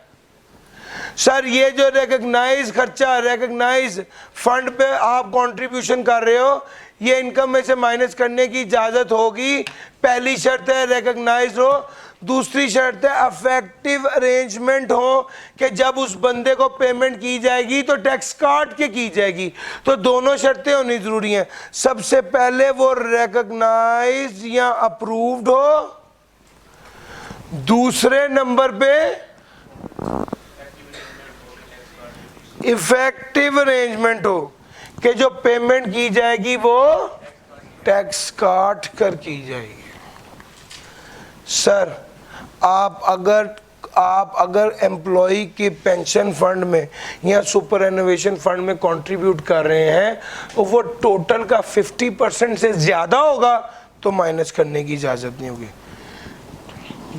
सर, ये जो रिकॉग्नाइज खर्चा रिकॉग्नाइज फंड पे आप कंट्रीब्यूशन कर रहे हो ये इनकम में से माइनस करने की इजाज़त होगी। पहली शर्त है रिकॉग्नाइज हो, दूसरी शर्त है अफेक्टिव अरेंजमेंट हो कि जब उस बंदे को पेमेंट की जाएगी तो टैक्स काट के की जाएगी। तो दोनों शर्तें होनी ज़रूरी हैं। सबसे पहले वो रिकॉग्नाइज या अप्रूव्ड हो, दूसरे नंबर पे इफेक्टिव अरेंजमेंट हो कि जो पेमेंट की जाएगी वो टैक्स काट कर की जाएगी। सर आप अगर एम्प्लॉय के पेंशन फंड में या सुपर एनोवेशन फंड में कंट्रीब्यूट कर रहे हैं तो वो टोटल का 50% से ज़्यादा होगा तो माइनस करने की इजाज़त नहीं होगी।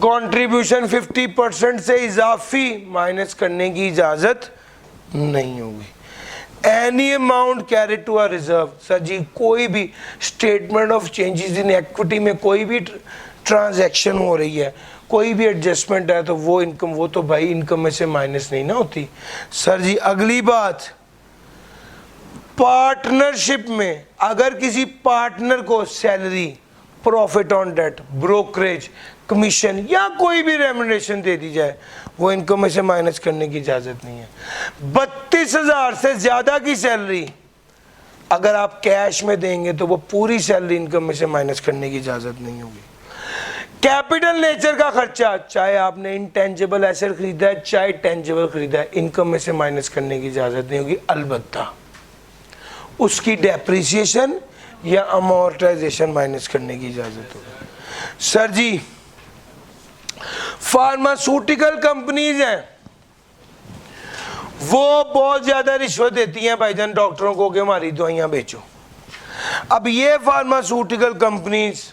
कंट्रीब्यूशन 50% से इजाफी माइनस करने की इजाज़त नहीं होगी। Any amount carried to a reserve, sir ji कोई भी statement of changes in equity में कोई भी ट्रांजैक्शन हो रही है, कोई भी एडजस्टमेंट है तो वो इनकम, वो तो भाई इनकम में से माइनस नहीं ना होती। सर जी अगली बात, पार्टनरशिप में अगर किसी पार्टनर को salary, profit on debt, brokerage, commission या कोई भी रेम्युनरेशन दे दी जाए वो इनकम में से माइनस करने की इजाज़त नहीं है। 32,000 से ज़्यादा की सैलरी अगर आप कैश में देंगे तो वो पूरी सैलरी इनकम में से माइनस करने की इजाज़त नहीं होगी। कैपिटल नेचर का खर्चा, चाहे आपने इंटेंजिबल एसेट खरीदा है चाहे टेंजिबल खरीदा है, इनकम में से माइनस करने की इजाज़त नहीं होगी। अलबत्ता उसकी डेप्रिसिएशन या अमोर्टाइजेशन माइनस करने की इजाज़त होगी। सर जी फार्मास्यूटिकल कंपनीज हैं वो बहुत ज़्यादा रिश्वत देती हैं भाईजान डॉक्टरों को कि हमारी दवाइयाँ बेचो। अब ये फार्मास्यूटिकल कंपनीज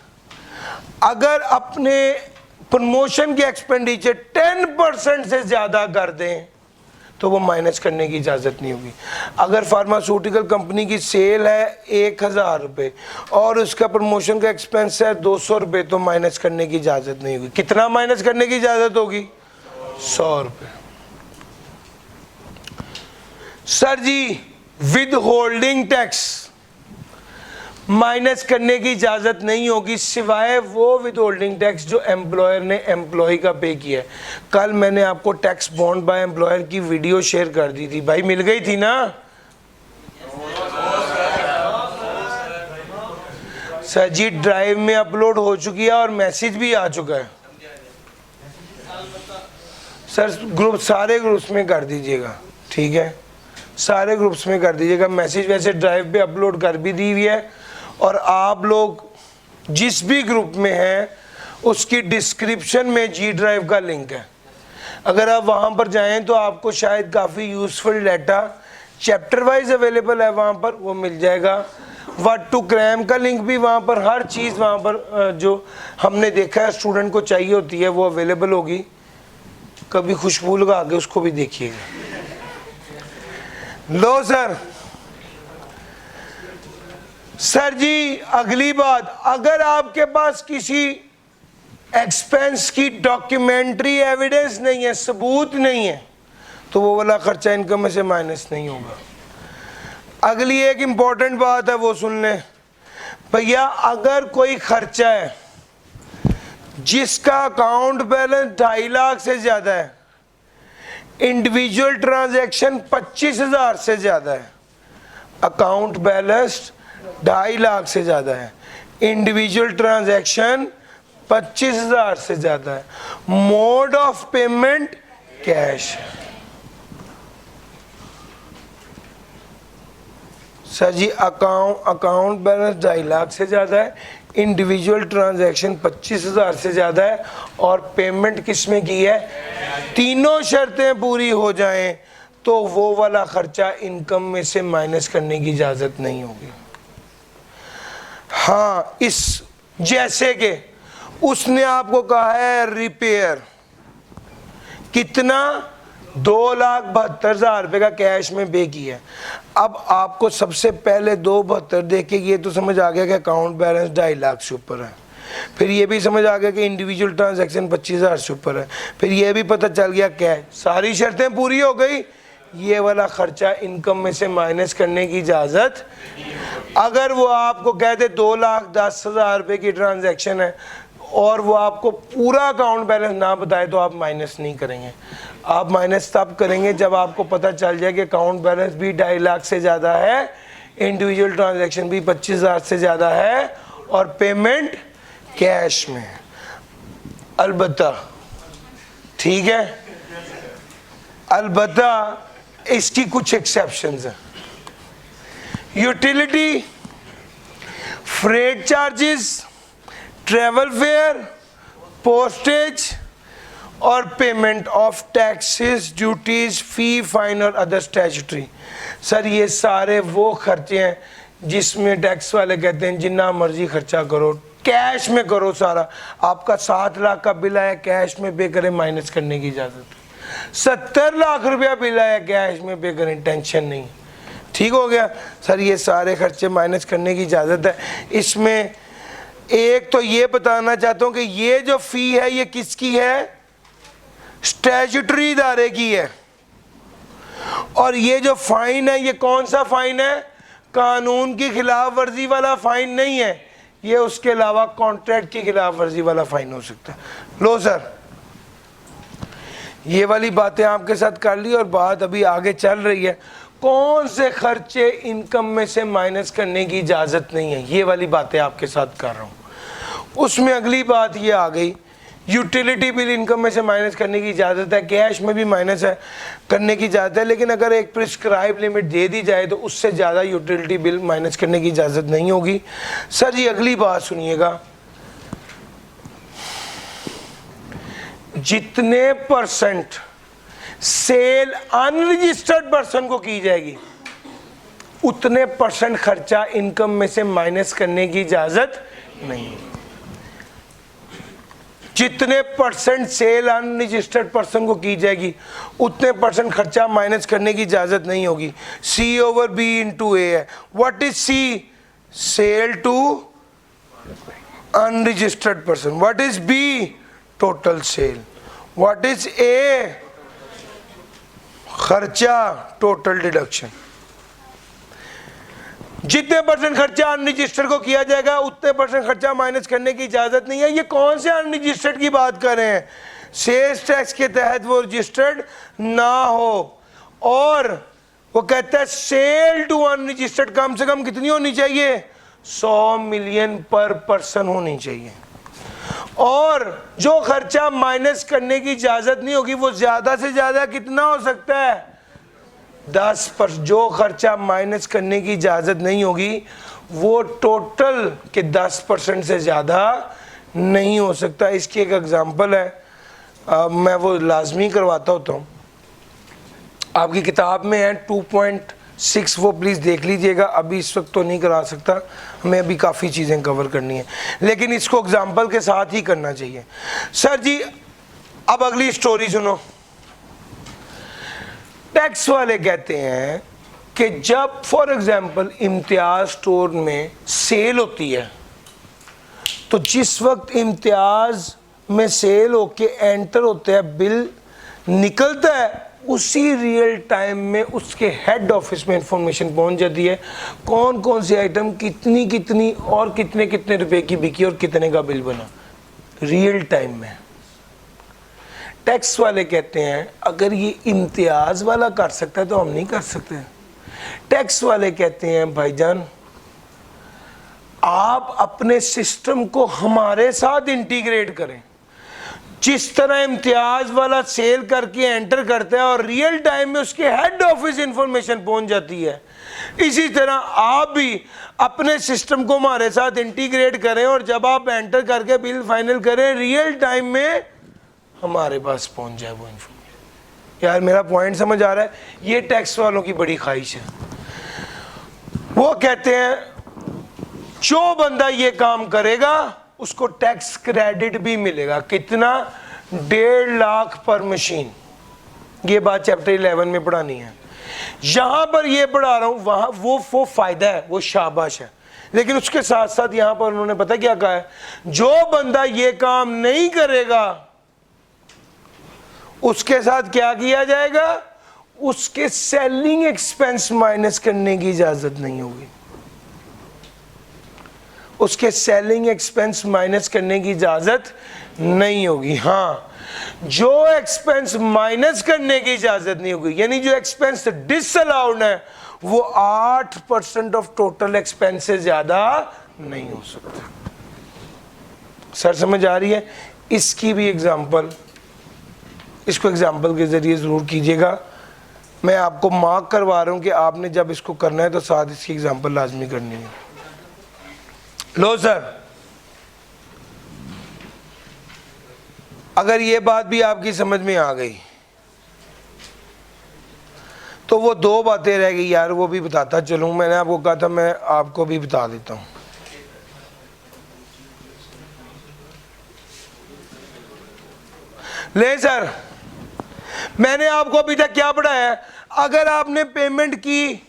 अगर अपने प्रमोशन के एक्सपेंडिचर 10% से ज़्यादा कर दें तो वो माइनस करने की इजाज़त नहीं होगी। अगर फार्मास्यूटिकल कंपनी की सेल है 1,000 रुपये और उसका प्रमोशन का एक्सपेंस है 200 रुपये तो माइनस करने की इजाज़त नहीं होगी। कितना माइनस करने की इजाज़त होगी? 100 रुपये। Sir ji withholding tax minus करने की इजाज़त नहीं होगी सिवाय वो विद होल्डिंग टैक्स जो एम्प्लॉयर ने एम्प्लॉय का पे किया है। कल मैंने आपको टैक्स बॉन्ड बाय एम्प्लॉयर की वीडियो शेयर कर दी थी, भाई मिल गई थी ना? सर जी ड्राइव में अपलोड हो चुकी है और मैसेज भी आ चुका है। सर ग्रुप सारे ग्रुप्स में कर दीजिएगा, ठीक है? सारे ग्रुप्स में कर दीजिएगा मैसेज। वैसे ड्राइव पे अपलोड कर भी दी हुई है और आप लोग जिस भी ग्रुप में हैं उसकी डिस्क्रिप्शन में जी ड्राइव का लिंक है। अगर आप वहाँ पर जाएं तो आपको शायद काफ़ी useful data chapter wise available है वहाँ पर, वो मिल जाएगा। व्हाट टू क्रैम का लिंक भी वहाँ पर, हर चीज़ वहाँ पर जो हमने देखा है स्टूडेंट को चाहिए होती है वो अवेलेबल होगी। कभी खुशबू लगा के उसको भी देखिएगा। लो सर जी अगली बात, अगर आपके पास किसी एक्सपेंस की डॉक्यूमेंट्री एविडेंस नहीं है, सबूत नहीं है, तो वो वाला खर्चा इनकम में से माइनस नहीं होगा। अगली एक इम्पॉर्टेंट बात है वो सुन लें भैया, अगर कोई खर्चा है जिसका अकाउंट बैलेंस 2.5 लाख से ज़्यादा है, इंडिविजुअल ट्रांजैक्शन 25,000 से ज़्यादा है, अकाउंट बैलेंस 2.5 लाख से ज़्यादा है, इंडिविजुअल ट्रांजैक्शन 25,000 से ज़्यादा है, mode of payment cash. Sir ji account balance 2.5 lakh से ज़्यादा है, इंडिविजुअल ट्रांजैक्शन 25,000 से ज़्यादा है, और पेमेंट किस में की है, तीनों शर्तें पूरी हो जाएं तो वो वाला खर्चा इनकम में से माइनस करने की इजाज़त नहीं होगी। हाँ, इस जैसे कि उसने आपको कहा है रिपेयर, कितना, 2,72,000 रुपये का कैश में पे किया है। अब आपको सबसे पहले 2,72 देख के ये तो समझ आ गया कि अकाउंट बैलेंस 2.5 लाख से ऊपर है, फिर ये भी समझ आ गया कि इंडिविजुअल ट्रांजैक्शन 25,000 से ऊपर है, फिर ये भी पता चल गया कैश, सारी शर्तें पूरी हो गई, ये वाला खर्चा इनकम में से माइनस करने की इजाज़त। अगर वो आपको कहते 2,10,000 रुपये की ट्रांजैक्शन है और वो आपको पूरा अकाउंट बैलेंस ना बताए तो आप माइनस नहीं करेंगे। आप माइनस तब करेंगे जब आपको पता चल जाए कि अकाउंट बैलेंस भी 2.5 लाख से ज़्यादा है, इंडिविजुअल ट्रांजैक्शन भी 25,000 से ज़्यादा है, और पेमेंट कैश में है। अलबत्ता, ठीक है, अलबत्ता इसकी कुछ एक्सेप्शंस हैं। Utility, freight charges, travel fare, postage और payment of taxes, duties, fee, fine और अदर स्टैट्यूटरी। सर ये सारे वो खर्चे हैं जिसमें टैक्स वाले कहते हैं जितना मर्जी खर्चा करो, कैश में करो सारा। आपका 7 लाख का बिल आया, कैश में पे करें, माइनस करने की इजाज़त। 70 लाख रुपया बिल आया, कैश में पे करें, टेंशन नहीं, ठीक हो गया। सर ये सारे खर्चे माइनस करने की इजाज़त है। इसमें एक तो ये बताना चाहता हूँ कि ये जो फ़ी है ये किसकी है, स्टैट्यूटरी इदारे की है, और ये जो फ़ाइन है ये कौन सा फ़ाइन है, कानून की खिलाफ वर्जी वाला फ़ाइन नहीं है, ये उसके अलावा कॉन्ट्रैक्ट की खिलाफ वर्जी वाला फ़ाइन हो सकता है। लो सर, ये वाली बातें आपके साथ कर ली और बात अभी आगे चल रही है, कौन से खर्चे इनकम में से माइनस करने की इजाज़त नहीं है, ये वाली बातें आपके साथ कर रहा हूँ। उसमें अगली बात ये आ गई, यूटिलिटी बिल इनकम में से माइनस करने की इजाज़त है, कैश में भी माइनस है करने की इजाज़त है, लेकिन अगर एक प्रिस्क्राइब लिमिट दे दी जाए तो उससे ज़्यादा यूटिलिटी बिल माइनस करने की इजाज़त नहीं होगी। सर जी अगली बात सुनिएगा, जितने परसेंट सेल अनरजिस्टर्ड पर्सन को की जाएगी उतने परसेंट खर्चा इनकम में से माइनस करने की इजाज़त नहीं है। जितने परसेंट सेल अनरजिस्टर्ड पर्सन को की जाएगी उतने परसेंट खर्चा माइनस करने की इजाज़त नहीं होगी। C over B into A है। What is C? Sale to unregistered person. What is B? Total sale. What is A? खर्चा, टोटल डिडक्शन। जितने परसेंट खर्चा अनरजिस्टर्ड को किया जाएगा उतने परसेंट खर्चा माइनस करने की इजाजत नहीं है। ये कौन से अनरजिस्टर्ड की बात कर रहे हैं? सेल्स टैक्स के तहत वो रजिस्टर्ड ना हो, और वो कहता है सेल टू अनरजिस्टर्ड कम से कम कितनी होनी चाहिए? 100 मिलियन पर पर्सन होनी चाहिए। और जो खर्चा माइनस करने की इजाजत नहीं होगी वो ज्यादा से ज्यादा कितना हो सकता है? 10%। जो खर्चा माइनस करने की इजाजत नहीं होगी वो टोटल के 10% से ज्यादा नहीं हो सकता। इसकी एक एग्जांपल है, मैं वो लाजमी करवाता होता हूँ, आपकी किताब में है 2.6, वो प्लीज़ देख लीजिएगा। अभी इस वक्त तो नहीं करा सकता, हमें अभी काफ़ी चीज़ें कवर करनी है, लेकिन इसको एग्जांपल के साथ ही करना चाहिए। सर जी अब अगली स्टोरी सुनो। टैक्स वाले कहते हैं कि जब फॉर एग्जांपल इम्तियाज स्टोर में सेल होती है तो जिस वक्त इम्तियाज में सेल होके एंटर होते हैं, बिल निकलता है, उसी रियल टाइम में उसके हेड ऑफिस में इंफॉर्मेशन पहुंच जाती है कौन कौन सी आइटम कितनी कितनी और कितने कितने रुपए की बिकी और कितने का बिल बना, रियल टाइम में। टैक्स वाले कहते हैं अगर ये इम्तियाज वाला कर सकता है तो हम नहीं कर सकते। टैक्स वाले कहते हैं भाईजान आप अपने सिस्टम को हमारे साथ इंटीग्रेट करें। जिस तरह इम्तियाज वाला सेल करके एंटर करता है और रियल टाइम में उसके हेड ऑफिस इंफॉर्मेशन पहुंच जाती है, इसी तरह आप भी अपने सिस्टम को हमारे साथ इंटीग्रेट करें और जब आप एंटर करके बिल फाइनल करें रियल टाइम में हमारे पास पहुंच जाए वो इंफॉर्मेशन। यार मेरा पॉइंट समझ आ रहा है? ये टैक्स वालों की बड़ी ख्वाहिश है। वो कहते हैं जो बंदा ये काम करेगा उसको टैक्स क्रेडिट भी मिलेगा। कितना? 1.5 लाख पर मशीन। ये बात चैप्टर 11 में पढ़ानी है। यहां पर ये पढ़ा रहा हूं, वहां वो फायदा है, वो शाबाश है। लेकिन उसके साथ साथ यहां पर उन्होंने पता क्या कहा है? जो बंदा ये काम नहीं करेगा उसके साथ क्या किया जाएगा? उसके सेलिंग एक्सपेंस माइनस करने की इजाजत नहीं होगी। उसके सेलिंग एक्सपेंस माइनस करने की इजाजत नहीं होगी। हाँ, जो एक्सपेंस माइनस करने की इजाजत नहीं होगी, यानी जो एक्सपेंस डिसअलाउड है, वो 8% ऑफ टोटल एक्सपेंस से ज्यादा नहीं हो सकता। सर समझ आ रही है? इसकी भी एग्जांपल, इसको एग्जांपल के जरिए जरूर कीजिएगा। मैं आपको मार्क करवा रहा हूं कि आपने जब इसको करना है तो साथ इसकी एग्जांपल लाजमी करनी है। लो सर, अगर ये बात भी आपकी समझ में आ गई तो वो 2 बातें रह गई यार, वो भी बताता चलूं। मैंने आपको कहा था मैं आपको भी बता देता हूं। ले सर, मैंने आपको अभी तक क्या पढ़ाया है? अगर आपने पेमेंट की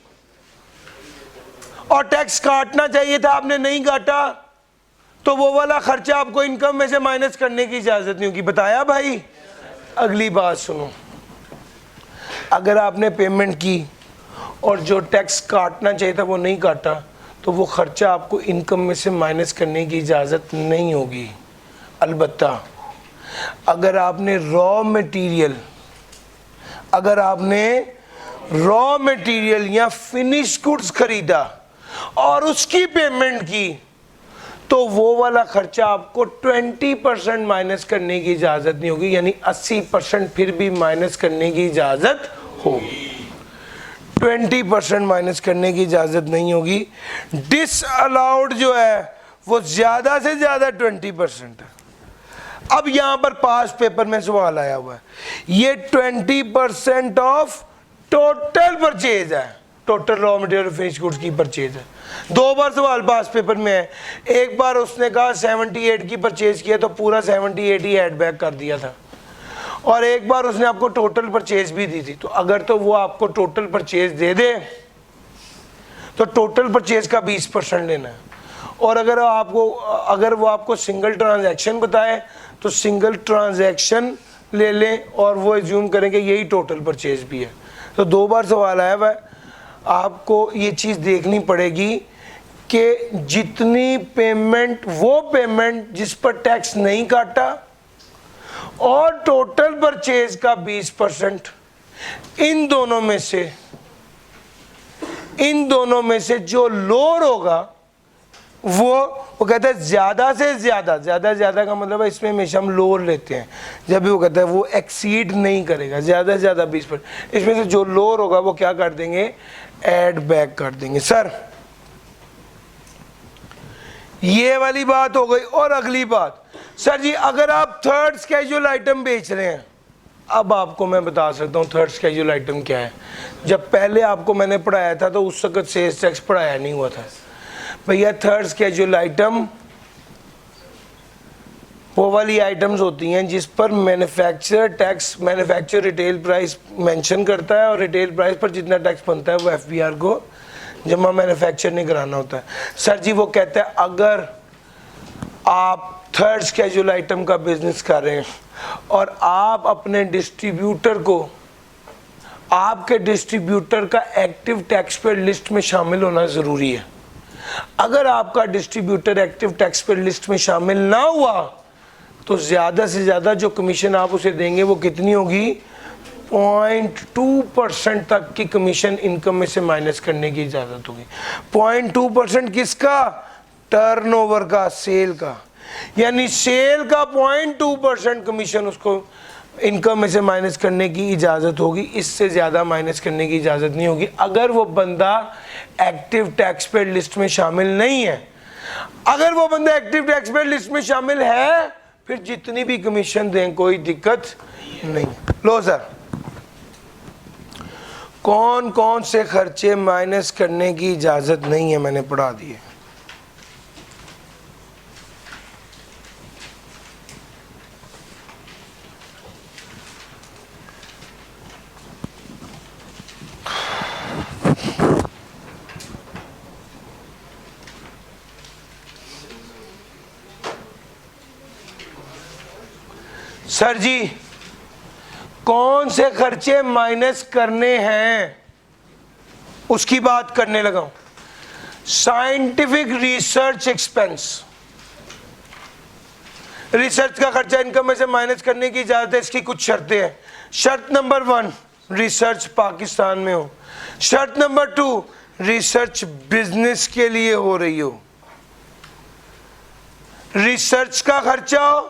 और टैक्स काटना चाहिए था, आपने नहीं काटा, तो वो वाला खर्चा आपको इनकम में से माइनस करने की इजाजत नहीं होगी। बताया भाई? अगली बात सुनो, अगर आपने पेमेंट की और जो टैक्स काटना चाहिए था वो नहीं काटा, तो वो खर्चा आपको इनकम में से माइनस करने की इजाजत नहीं होगी। अलबत्ता अगर आपने रॉ मटेरियल या फिनिश गुड्स खरीदा और उसकी पेमेंट की, तो वो वाला खर्चा आपको 20% माइनस करने की इजाजत नहीं होगी, यानी 80% फिर भी माइनस करने की इजाजत होगी। 20% माइनस करने की इजाजत नहीं होगी। डिसअलाउड जो है वो ज्यादा से ज्यादा 20% है। अब यहां पर पास पेपर में सवाल आया हुआ है, ये 20% ऑफ टोटल परचेज है, total raw material finish goods की परचेज है। 2 बार सवाल पास पेपर में है। एक बार उसने कहा 78 की परचेज किया तो पूरा 78 ही ऐड बैक कर दिया था, और एक बार उसने आपको टोटल परचेज भी दी थी। तो अगर तो वो आपको टोटल परचेज दे दे तो टोटल परचेज का 20% लेना है, और अगर वो आपको सिंगल ट्रांजैक्शन बताए तो सिंगल ट्रांजैक्शन ले लें और वो एज्यूम करें कि यही टोटल परचेज भी है। तो 2 बार सवाल आया हुआ है। आपको ये चीज़ देखनी पड़ेगी कि जितनी पेमेंट, वो पेमेंट जिस पर टैक्स नहीं काटा और टोटल परचेज का 20%, इन दोनों में से जो लोअर होगा वो कहता है ज्यादा से ज्यादा का मतलब है इसमें हमेशा हम लोअर लेते हैं। जब भी वो कहता है वो एक्सीड नहीं करेगा, ज्यादा से ज्यादा 20%, इसमें से जो लोअर होगा वो क्या कर देंगे? ऐड बैक कर देंगे। सर ये वाली बात हो गई। और अगली बात, सर जी अगर आप थर्ड स्केड्यूल आइटम बेच रहे हैं, अब आपको मैं बता सकता हूँ थर्ड स्केड्यूल आइटम क्या है। जब पहले आपको मैंने पढ़ाया था तो उस वक्त सेल्स टैक्स पढ़ाया नहीं हुआ था भैया। थर्ड स्केड्यूल आइटम वो वाली आइटम्स होती हैं जिस पर manufacturer tax, manufacture retail price mention करता है और रिटेल प्राइस पर जितना टैक्स बनता है वो एफबीआर को जमा मैन्युफैक्चर नहीं कराना होता है। सर जी वो कहता है अगर आप थर्ड स्केड्यूल आइटम का बिजनेस कर रहे हैं और आप अपने डिस्ट्रीब्यूटर को, आपके डिस्ट्रीब्यूटर का एक्टिव टैक्स पेड लिस्ट में शामिल होना ज़रूरी है। अगर आपका distributor active tax paid list में शामिल ना हुआ तो ज़्यादा से ज़्यादा जो कमीशन आप उसे देंगे वो कितनी होगी? 0.2% तक की कमीशन इनकम में से माइनस करने की इजाज़त होगी। 0.2% किसका? टर्नओवर का, सेल का। यानी सेल का 0.2% कमीशन उसको इनकम में से माइनस करने की इजाज़त होगी, इससे ज़्यादा माइनस करने की इजाज़त नहीं होगी अगर वो बंदा एक्टिव टैक्स पेड लिस्ट में शामिल नहीं है। अगर वो बंदा एक्टिव टैक्स पेड लिस्ट में शामिल है फिर जितनी भी कमीशन दें कोई दिक्कत नहीं। लो सर, कौन कौन से खर्चे माइनस करने की इजाज़त नहीं है मैंने पढ़ा दिए। सर जी कौन से खर्चे माइनस करने हैं उसकी बात करने लगा हूं। साइंटिफिक रिसर्च एक्सपेंस, रिसर्च का खर्चा इनकम में से माइनस करने की इजाजत है। इसकी कुछ शर्तें हैं। शर्त नंबर 1, रिसर्च पाकिस्तान में हो। शर्त नंबर 2, रिसर्च बिजनेस के लिए हो रही हो। रिसर्च का खर्चा हो,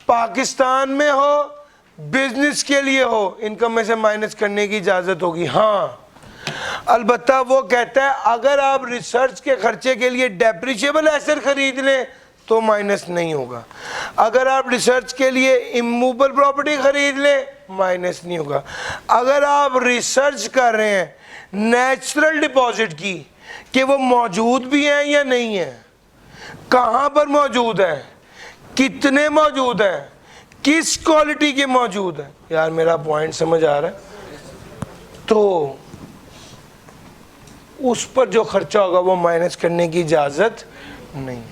पाकिस्तान में हो, बिजनेस के लिए हो, इनकम में से माइनस करने की इजाजत होगी। हाँ, अलबत्ता वो कहता है अगर आप रिसर्च के खर्चे के लिए डेप्रिशिएबल एसेट खरीद लें तो माइनस नहीं होगा। अगर आप रिसर्च के लिए इमूवेबल प्रॉपर्टी खरीद लें माइनस नहीं होगा। अगर आप रिसर्च कर रहे हैं नेचुरल डिपॉजिट की कि वो मौजूद भी हैं या नहीं है, कहाँ पर मौजूद है, कितने मौजूद है, किस क्वालिटी के मौजूद है, यार मेरा पॉइंट समझ आ रहा है, तो उस पर जो खर्चा होगा वो माइनस करने की इजाजत नहीं।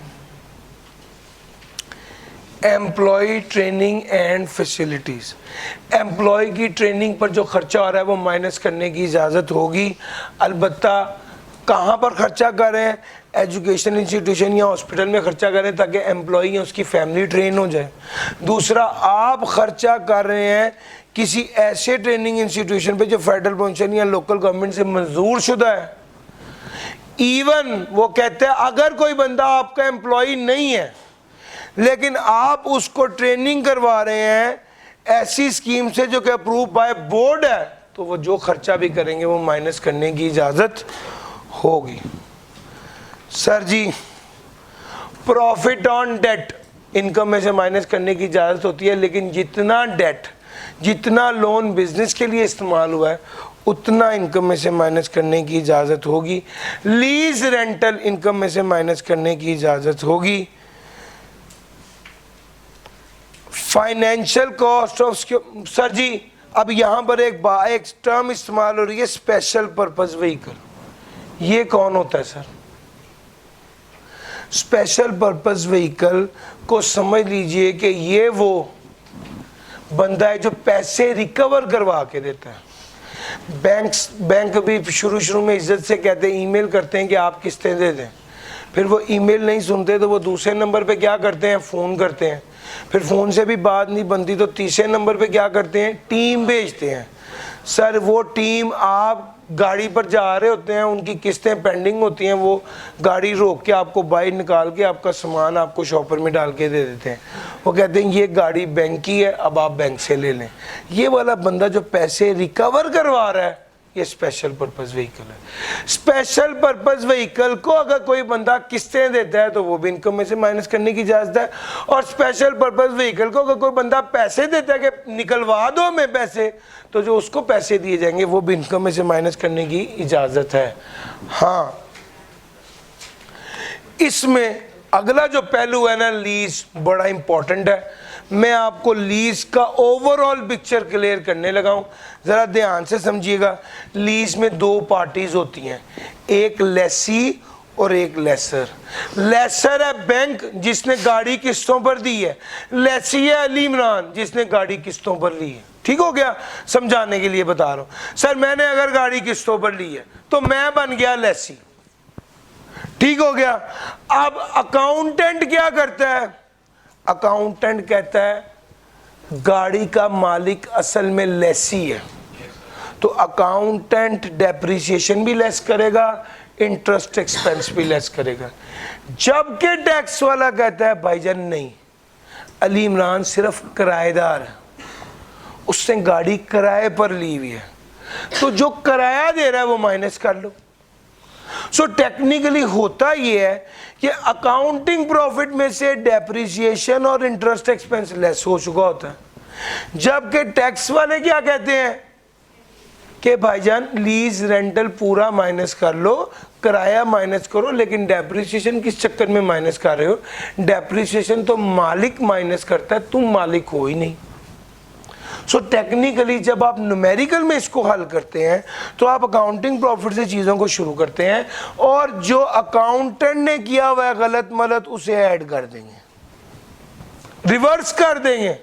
Employ training and facilities, employ की ट्रेनिंग पर जो खर्चा हो रहा है वो माइनस करने की इजाजत होगी। अलबत्ता कहाँ पर खर्चा कर रहे हैं, एजुकेशन इंस्टीट्यूशन या हॉस्पिटल में खर्चा करें ताकि एम्प्लॉई या उसकी फैमिली ट्रेन हो जाए। दूसरा, आप खर्चा कर रहे हैं किसी ऐसे ट्रेनिंग इंस्टीट्यूशन पे जो फेडरल पेंशन या लोकल गवर्नमेंट से मंजूर शुदा है। इवन वो कहते हैं अगर कोई बंदा आपका एम्प्लॉई नहीं है लेकिन आप उसको ट्रेनिंग करवा रहे हैं ऐसी स्कीम से जो कि अप्रूव बाय बोर्ड है, तो वो जो खर्चा भी करेंगे वो माइनस करने की इजाजत होगी। Sir ji, profit on debt income में से माइनस करने की इजाजत होती है, लेकिन जितना डेट, जितना लोन बिजनेस के लिए इस्तेमाल हुआ है उतना इनकम में से माइनस करने की इजाजत होगी। लीज रेंटल इनकम में से माइनस करने की इजाजत होगी। फाइनेंशियल कॉस्ट ऑफ, सर जी अब यहां पर एक टर्म इस्तेमाल हो रही है, स्पेशल पर्पस व्हीकल। ये कौन होता है सर? स्पेशल पर्पस व्हीकल को समझ लीजिए कि ये वो बंदा है जो पैसे रिकवर करवा के देता है। बैंक भी शुरू में इज्जत से कहते हैं, ईमेल करते हैं कि आप किस्तें दे दें, फिर वो ईमेल नहीं सुनते तो वो दूसरे नंबर पे क्या करते हैं, फ़ोन करते हैं, फिर फ़ोन से भी बात नहीं बनती तो तीसरे नंबर पे क्या करते हैं, टीम भेजते हैं। सर वो टीम, आप गाड़ी पर जा रहे होते हैं, उनकी किस्तें पेंडिंग होती हैं, वो गाड़ी रोक के आपको बाहर निकाल के आपका सामान आपको शॉपर में डाल के दे देते हैं। वो कहते हैं ये गाड़ी बैंक की है, अब आप बैंक से ले लें। ये वाला बंदा जो पैसे रिकवर करवा रहा है ये स्पेशल पर्पस व्हीकल है। स्पेशल पर्पस व्हीकल को अगर कोई बंदा किस्तें देता है तो वो भी इनकम में से माइनस करने की इजाजत है, और स्पेशल पर्पस व्हीकल को अगर कोई बंदा पैसे देता है कि निकलवा दो हमें पैसे, तो जो उसको पैसे दिए जाएंगे वो भी इनकम में से माइनस करने की इजाजत है। हाँ, इसमें अगला जो पहलू है ना, लीज, बड़ा इंपॉर्टेंट है। मैं आपको लीज का ओवरऑल पिक्चर क्लियर करने लगा हूं, जरा ध्यान से समझिएगा। लीज में दो पार्टीज होती हैं, एक लेसी और एक लेसर। लेसर है बैंक जिसने गाड़ी किस्तों पर दी है, लेसी है अली इमरान जिसने गाड़ी किस्तों पर ली है। ठीक हो गया? समझाने के लिए बता रहा हूं। सर मैंने अगर गाड़ी किस्तों पर ली है तो मैं बन गया लेसी। ठीक हो गया? अब अकाउंटेंट क्या करता है? अकाउंटेंट कहता है गाड़ी का मालिक असल में लेसी है, तो अकाउंटेंट डेप्रिसिएशन भी लेस करेगा, इंटरेस्ट एक्सपेंस भी लेस करेगा। जबकि टैक्स वाला कहता है भाईजान नहीं, अली इमरान सिर्फ किराएदार है, उसने गाड़ी किराए पर ली हुई है, तो जो किराया दे रहा है वो माइनस कर लो। सो टेक्निकली होता ये है कि अकाउंटिंग प्रॉफिट में से डेप्रिसिएशन और इंटरेस्ट एक्सपेंस लेस हो चुका होता है, जबकि टैक्स वाले क्या कहते हैं कि भाईजान लीज रेंटल पूरा माइनस कर लो, किराया माइनस करो, लेकिन डेप्रिसिएशन किस चक्कर में माइनस कर रहे हो? डेप्रिसिएशन तो मालिक माइनस करता है, तुम मालिक हो ही नहीं। सो टेक्निकली जब आप न्यूमेरिकल में इसको हल करते हैं तो आप अकाउंटिंग प्रॉफिट से चीज़ों को शुरू करते हैं और जो अकाउंटेंट ने किया हुआ है गलत मलत उसे ऐड कर देंगे, रिवर्स कर देंगे।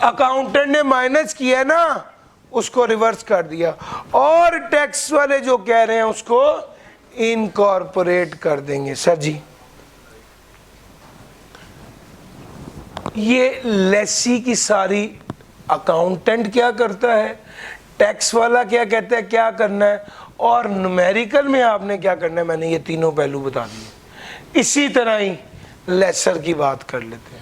अकाउंटेंट ने माइनस किया ना, उसको रिवर्स कर दिया, और टैक्स वाले जो कह रहे हैं उसको इनकॉर्पोरेट कर देंगे। सर जी ये लेसी की सारी अकाउंटेंट क्या करता है, टैक्स वाला क्या कहता है क्या करना है, और न्यूमेरिकल में आपने क्या करना है, मैंने ये तीनों पहलू बता दिए। इसी तरह ही लेसर की बात कर लेते हैं।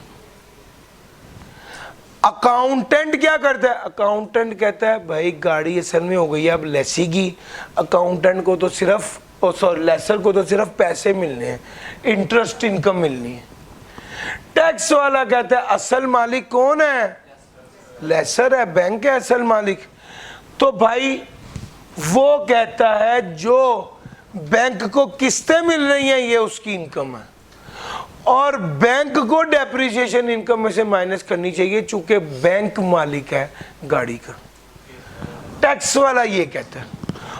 अकाउंटेंट क्या करता है? अकाउंटेंट कहता है भाई गाड़ी असल में हो गई है अब लेसी की, अकाउंटेंट को तो सिर्फ लेसर को तो सिर्फ पैसे मिलने हैं, इंटरेस्ट इनकम मिलनी है। टैक्स वाला कहता है असल मालिक कौन है? लेसर है, बैंक है असल मालिक। तो भाई वो कहता है जो बैंक को किस्तें मिल रही हैं ये उसकी इनकम है, और बैंक को डेप्रिसिएशन इनकम में से माइनस करनी चाहिए चूंकि बैंक मालिक है गाड़ी का। टैक्स वाला ये कहता है।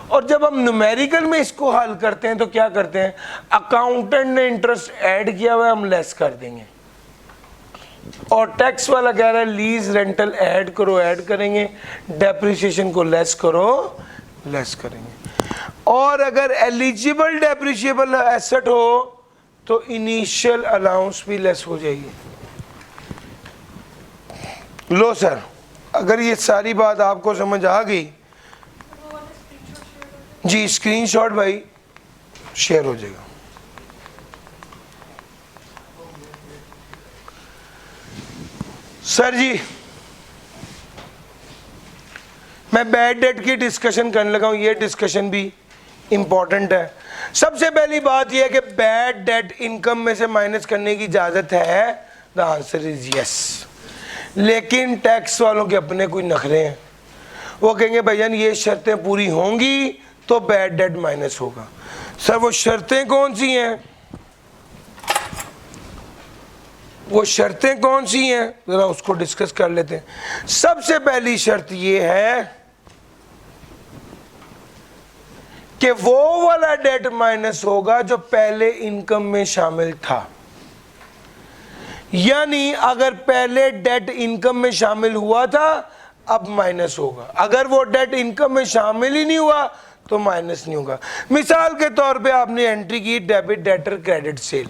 और जब हम न्यूमेरिकल में इसको हल करते हैं तो क्या करते हैं, अकाउंटेंट ने इंटरेस्ट ऐड किया हुआ है, हम लेस कर देंगे, और टैक्स वाला कह रहा है लीज रेंटल ऐड करो, ऐड करेंगे, डेप्रिसिएशन को लेस करो, लेस करेंगे। और अगर एलिजिबल डेप्रिशिएबल एसेट हो तो इनिशियल अलाउंस भी लेस हो जाएगी। लो सर, अगर ये सारी बात आपको समझ आ गई जी, स्क्रीनशॉट भाई शेयर हो जाएगा। सर जी मैं बैड डेट की डिस्कशन करने लगा हूं, ये डिस्कशन भी इंपॉर्टेंट है। सबसे पहली बात यह है कि बैड डेट इनकम में से माइनस करने की इजाजत है, द आंसर इज यस। लेकिन टैक्स वालों के अपने कोई नखरे हैं, वो कहेंगे भैया ये शर्तें पूरी होंगी तो बैड डेट माइनस होगा। सर वो शर्तें कौन सी हैं? वो शर्तें कौन सी हैं जरा उसको डिस्कस कर लेते हैं। सबसे पहली शर्त ये है कि वो वाला डेट माइनस होगा जो पहले इनकम में शामिल था। यानी अगर पहले डेट इनकम में शामिल हुआ था अब माइनस होगा, अगर वो डेट इनकम में शामिल ही नहीं हुआ तो माइनस नहीं होगा। मिसाल के तौर पे आपने एंट्री की डेबिट डेटर क्रेडिट सेल,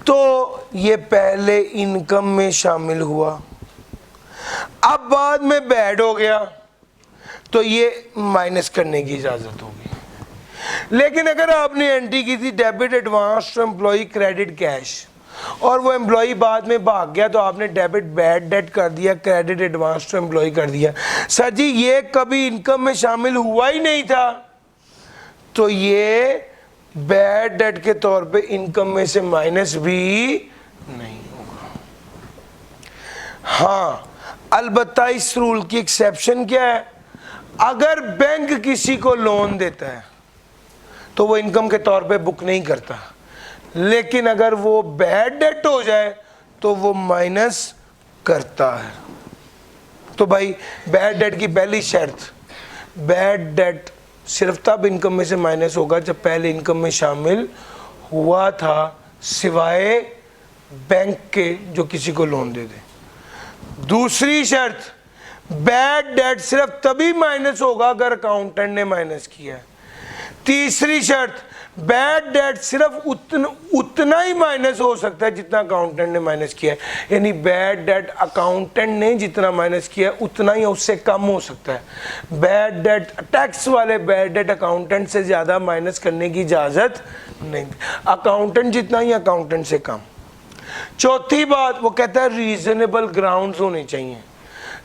तो ये पहले इनकम में शामिल हुआ, अब बाद में बैड हो गया तो ये माइनस करने की इजाजत होगी। लेकिन अगर आपने एंट्री की थी debit advance to employ credit cash और वो एम्प्लॉय बाद में भाग गया तो आपने डेबिट बैड डेट कर दिया, क्रेडिट एडवांस टू एम्प्लॉय कर दिया। सर जी ये कभी इनकम में शामिल हुआ ही नहीं था, तो ये बैड डेट के तौर पे इनकम में से माइनस भी नहीं होगा। हाँ अलबत्ता इस रूल की एक्सेप्शन क्या है, अगर बैंक किसी को लोन देता है तो वो इनकम के तौर पे बुक नहीं करता, लेकिन अगर वो बैड डेट हो जाए तो वो माइनस करता है। तो भाई बैड डेट की पहली शर्त, बैड डेट सिर्फ तब इनकम में से माइनस होगा जब पहले इनकम में शामिल हुआ था, सिवाय बैंक के जो किसी को लोन दे दे। दूसरी शर्त, बैड डेट सिर्फ तभी माइनस होगा अगर अकाउंटेंट ने माइनस किया है। तीसरी शर्त, बैड डेट सिर्फ उतना ही माइनस हो सकता है जितना अकाउंटेंट ने माइनस किया है, यानी बैड डेट अकाउंटेंट ने जितना माइनस किया है उतना ही उससे कम हो सकता है। बैड डेट टैक्स वाले बैड डेट अकाउंटेंट से ज़्यादा माइनस करने की इजाज़त नहीं, अकाउंटेंट जितना ही अकाउंटेंट से कम। चौथी बात वो कहता है रीजनेबल ग्राउंड्स होने चाहिए।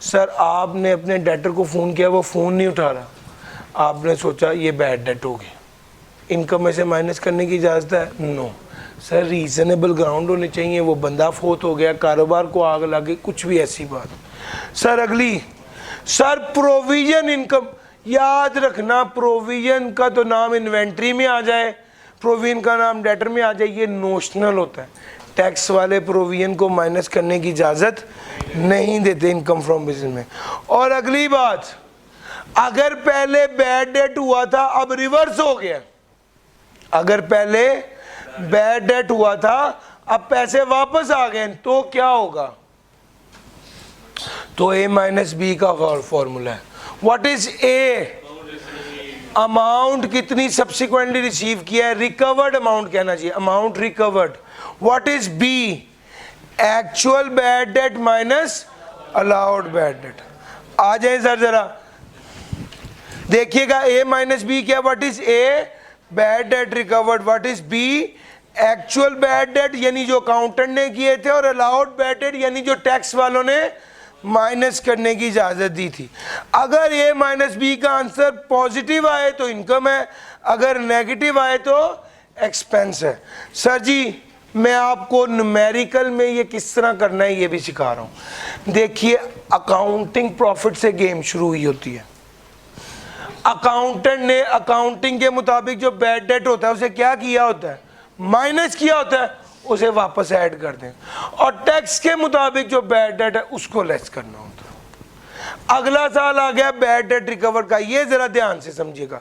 सर आपने अपने डेटर को फ़ोन किया, वो फ़ोन नहीं उठा रहा, आपने सोचा ये बैड डेट हो गया, इनकम में से माइनस करने की इजाज़त है? नो सर, रीज़नेबल ग्राउंड होने चाहिए। वो बंदा फोत हो गया, कारोबार को आग लगे, कुछ भी ऐसी बात। सर अगली, सर प्रोविजन इनकम, याद रखना प्रोविजन का तो नाम इन्वेंट्री में आ जाए, प्रोविजन का नाम डेटर में आ जाए, ये नोशनल होता है। टैक्स वाले प्रोविजन को माइनस करने की इजाज़त नहीं देते इनकम फ्रॉम बिजनेस में। और अगली बात, अगर पहले बैड डेट हुआ था अब रिवर्स हो गया, अगर पहले बैड डेट हुआ था अब पैसे वापस आ गए तो क्या होगा? तो ए माइनस बी का फॉर्मूला है। What is A? अमाउंट कितनी सब्सिक्वेंटली रिसीव किया है, रिकवर्ड अमाउंट कहना चाहिए, amount recovered. What is B? Actual bad debt minus allowed bad debt. आ जाए सर जरा देखिएगा, ए माइनस बी क्या? What is A? Bad debt recovered. What is B? Actual bad debt यानी जो अकाउंटेंट ने किए थे, और अलाउड बैड डेट यानी जो टैक्स वालों ने माइनस करने की इजाजत दी थी। अगर ए माइनस बी का आंसर पॉजिटिव आए तो इनकम है, अगर नेगेटिव आए तो एक्सपेंस है। सर जी मैं आपको न्यूमेरिकल में ये किस तरह करना है ये भी सिखा रहा हूँ। देखिए अकाउंटिंग प्रॉफिट से गेम शुरू हुई होती है। अकाउंटेंट ने अकाउंटिंग के मुताबिक जो बैड डेट होता है उसे क्या किया होता है? माइनस किया होता है, उसे वापस ऐड कर दें। और टैक्स के मुताबिक जो बैड डेट है उसको लेस करना होता है। अगला साल आ गया बैड डेट रिकवर का, ये जरा ध्यान से समझिएगा।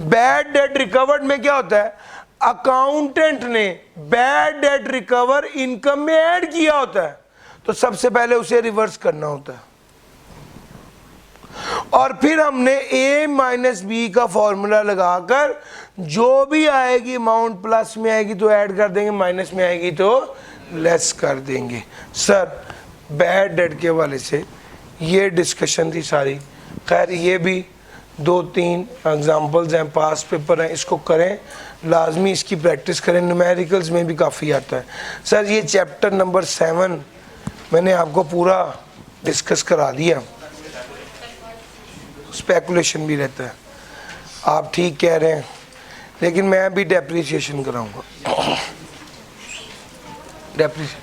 बैड डेट रिकवर्ड में क्या होता है? अकाउंटेंट ने बैड डेट रिकवर इनकम में ऐड किया होता है, तो सबसे पहले उसे रिवर्स करना होता है। और फिर हमने a माइनस बी का फॉर्मूला लगाकर जो भी आएगी अमाउंट प्लस में आएगी तो ऐड कर देंगे, माइनस में आएगी तो लेस कर देंगे। सर बैड डेट के हवाले से ये डिस्कशन थी सारी। खैर ये भी 2-3 एग्जांपल्स हैं, पास पेपर हैं, इसको करें लाजमी, इसकी प्रैक्टिस करें। न्यूमेरिकल्स में भी काफ़ी आता है। सर ये चैप्टर नंबर 7 मैंने आपको पूरा डिस्कस करा दिया। स्पेकुलेशन भी रहता है, आप ठीक कह रहे हैं, लेकिन मैं भी डेप्रिसिएशन कराऊंगा। डेप्रिसिएशन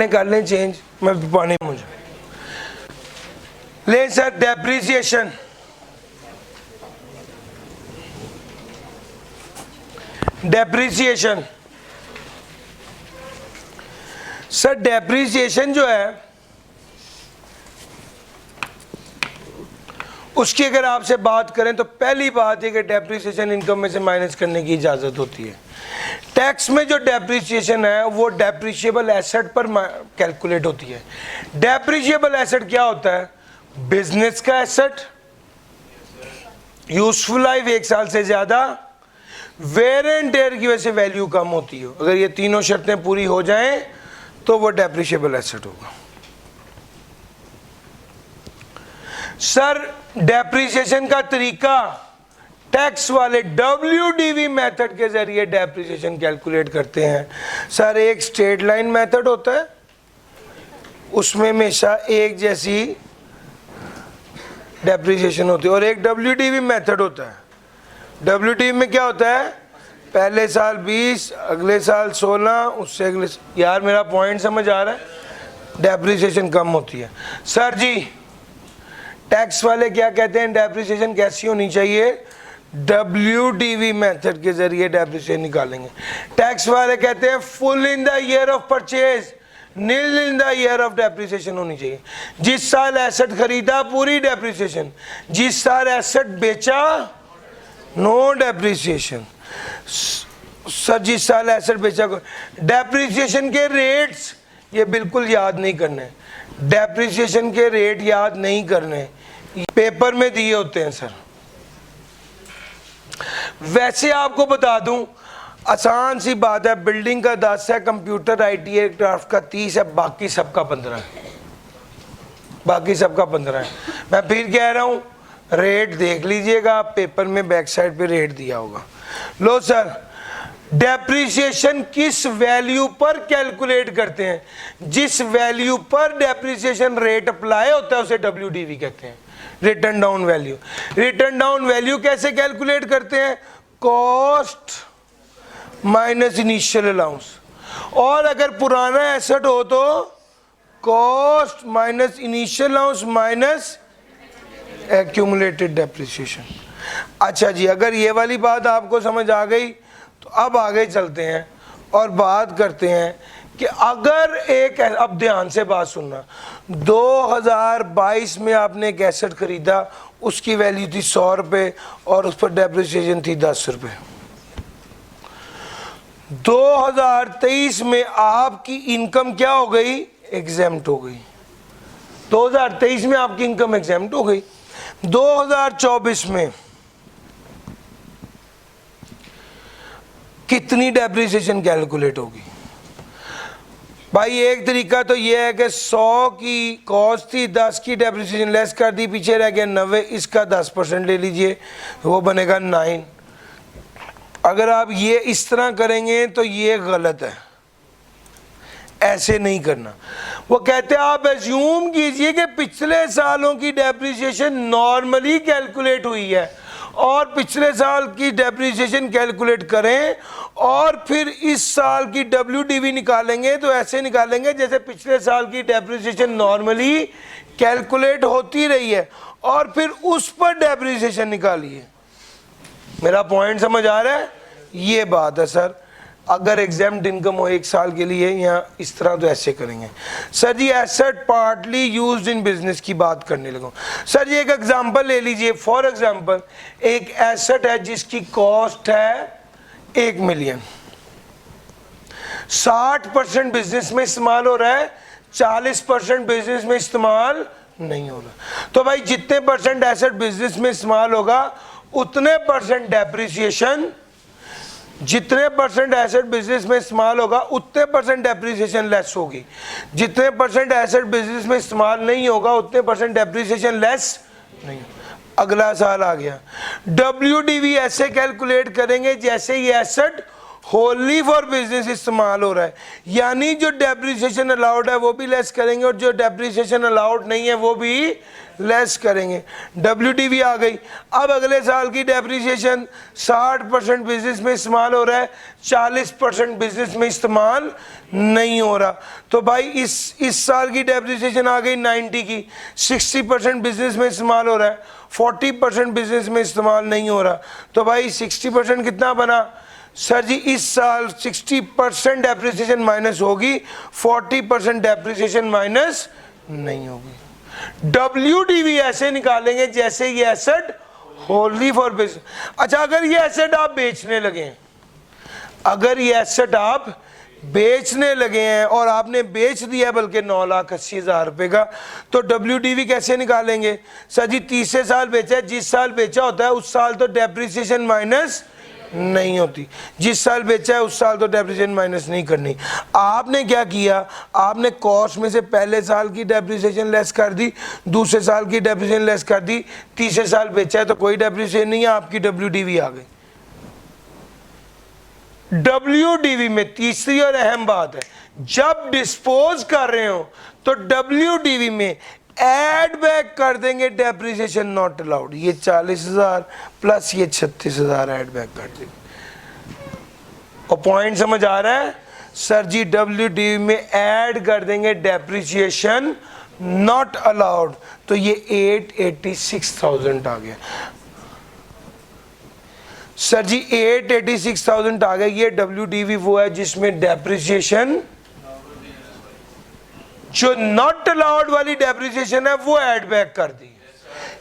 कर लें चेंज, मैं पानी मुझे ले sir. Depreciation depreciation sir depreciation जो है उसकी अगर आपसे बात करें तो पहली बात है कि डेप्रिसिएशन इनकम में से माइनस करने की इजाज़त होती है। टैक्स में जो डेप्रिसिएशन है वो डेप्रिशिएबल एसेट पर कैलकुलेट होती है। डेप्रिशिएबल एसेट क्या होता है? बिजनेस का एसेट, यूजफुल लाइफ 1 साल से ज़्यादा, वेयर एंड टेयर की वजह से वैल्यू कम होती है। अगर ये तीनों शर्तें पूरी हो जाएं तो वो डेप्रिशिएबल एसेट होगा। सर डेप्रिसिएशन का तरीका, टैक्स वाले WDV मेथड के जरिए डेप्रिसिएशन कैलकुलेट करते हैं। सर एक स्ट्रेट लाइन मेथड होता है, उसमें हमेशा एक जैसी डेप्रिसिएशन होती है, और एक WDV मेथड होता है। WDV में क्या होता है? पहले साल 20, अगले साल 16, उससे अगले। यार मेरा पॉइंट समझ आ रहा है? डेप्रिसिएशन कम होती है। सर जी टैक्स वाले क्या कहते हैं डेप्रिसिएशन कैसी होनी चाहिए? WDV मेथड के जरिए डेप्रिसिएशन निकालेंगे। टैक्स वाले कहते हैं full in the year of purchase, nil in the year of depreciation होनी चाहिए। जिस साल एसेट खरीदा पूरी डेप्रिसिएशन, जिस साल एसेट बेचा नो डेप्रिसिएशन। सर जिस साल एसेट बेचा, डेप्रिसिएशन के रेट्स ये बिल्कुल याद नहीं करने, डेप्रिसिएशन के रेट याद नहीं करने, पेपर में दिए होते हैं सर। वैसे आपको बता दूं, आसान सी बात है, बिल्डिंग का 10 है, कंप्यूटर IT एयरक्राफ्ट का 30 है, बाकी सबका 15 है, बाकी सबका 15 है। मैं फिर कह रहा हूं, रेट देख लीजिएगा, पेपर में बैक साइड पे रेट दिया होगा। लो सर, डेप्रिसिएशन किस वैल्यू पर कैलकुलेट करते हैं? जिस वैल्यू पर डेप्रिसिएशन रेट अप्लाई होता है उसे WDV कहते हैं, return down value. Return down value कैसे कैलकुलेट करते हैं? कॉस्ट माइनस इनिशियल अलाउंस, और अगर पुराना एसेट हो तो cost minus initial allowance minus accumulated depreciation. अच्छा जी, अगर ये वाली बात आपको समझ आ गई तो अब आगे चलते हैं और बात करते हैं कि अगर एक, अब ध्यान से बात सुनना, 2022 में आपने एक एसेट खरीदा, उसकी वैल्यू थी 100 रुपये और उस पर डेप्रिसिएशन थी 10 रुपये। 2023 में आपकी इनकम क्या हो गई? एग्जेम्प्ट हो गई। 2023 में आपकी इनकम एग्जेम्प्ट हो गई। 2024 में कितनी डेप्रिसिएशन कैलकुलेट होगी? भाई एक तरीका तो ये है कि 100 की कॉस्ट थी, 10 की डेप्रिसिएशन लेस कर दी, पीछे रह गया 90, इसका 10% ले लीजिए, वो बनेगा 9। अगर आप ये इस तरह करेंगे तो ये गलत है, ऐसे नहीं करना। वो कहते हैं आप एज्यूम कीजिए कि पिछले सालों की डेप्रिसिएशन नॉर्मली कैलकुलेट हुई है और पिछले साल की डेप्रिसिएशन कैलकुलेट करें और फिर इस साल की WDV निकालेंगे तो ऐसे निकालेंगे जैसे पिछले साल की डेप्रिसिएशन नॉर्मली कैलकुलेट होती रही है और फिर उस पर डेप्रिसिएशन निकालिए। मेरा पॉइंट समझ आ रहा है? ये बात है सर। अगर एग्जाम्प्ट इनकम हो 1 साल के लिए या इस तरह तो ऐसे करेंगे। Sir ji asset partly used in business की बात करने लगा। सर जी एक एग्जांपल ले लीजिए। फॉर एग्जांपल एक एसेट है जिसकी कॉस्ट है 1 मिलियन, 60% बिजनेस में इस्तेमाल हो रहा है, 40% बिजनेस में इस्तेमाल नहीं हो रहा। तो भाई जितने परसेंट एसेट बिजनेस में इस्तेमाल होगा उतने परसेंट डेप्रिसिएशन, जितने परसेंट एसेट बिजनेस में इस्तेमाल होगा उतने परसेंट डेप्रिसिएशन लेस होगी। जितने परसेंट एसेट बिजनेस में इस्तेमाल नहीं होगा उतने परसेंट डेप्रिसिएशन लेस नहीं। अगला साल आ गया, WDV ऐसे कैलकुलेट करेंगे जैसे ये एसेट होली फॉर बिजनेस इस्तेमाल हो रहा है, यानी जो डेप्रिसिएशन अलाउड है वो भी लेस करेंगे और जो डेप्रिसिएशन अलाउड नहीं है वो भी लेस करेंगे। WDV आ गई। अब अगले साल की डेप्रिसिएशन 60% बिजनेस में इस्तेमाल हो रहा है, 40% बिजनेस में इस्तेमाल नहीं हो रहा। तो भाई इस साल की डेप्रिसिएशन आ गई 90 की, 60% बिजनेस में इस्तेमाल हो रहा है, 40% बिजनेस में इस्तेमाल नहीं हो रहा। तो भाई 60% कितना बना? सर जी इस साल 60% डेप्रिसिएशन माइनस होगी, 40% डेप्रिसिएशन माइनस नहीं होगी। WDV ऐसे निकालेंगे जैसे ये एसेट होली फॉर बिजनेस। अच्छा अगर ये एसेट आप बेचने लगे, अगर ये एसेट आप बेचने लगे हैं और आपने बेच दिया है बल्कि 9,80,000 रुपये का, तो WDV कैसे निकालेंगे? सर जी तीसरे साल बेचा है, जिस साल बेचा होता है उस साल तो डेप्रिसिएशन माइनस नहीं होती, जिस साल बेचा है उस साल तो डेप्रिसिएशन माइनस नहीं करनी। आपने क्या किया? आपने कॉस्ट में से पहले साल की डेप्रिसिएशन लेस कर दी, दूसरे साल की डेप्रिसिएशन लेस कर दी, तीसरे साल बेचा है तो कोई डेप्रिसिएशन नहीं है, आपकी WDV आ गई। WDV में तीसरी और अहम बात है, जब डिस्पोज कर रहे हो तो WDV में ऐड बैक कर देंगे डेप्रिसिएशन नॉट अलाउड। ये 40,000 प्लस ये 36,000 ऐड बैक कर देंगे। और पॉइंट समझ आ रहा है? सर जी WDV में ऐड कर देंगे डेप्रिसिएशन नॉट अलाउड, तो ये 886,000 आ गया। सर जी 886,000 आ गया। ये WDV वो है जिसमें डेप्रिसिएशन, जो नॉट अलाउड वाली डेप्रिसिएशन है वो ऐड बैक कर दी।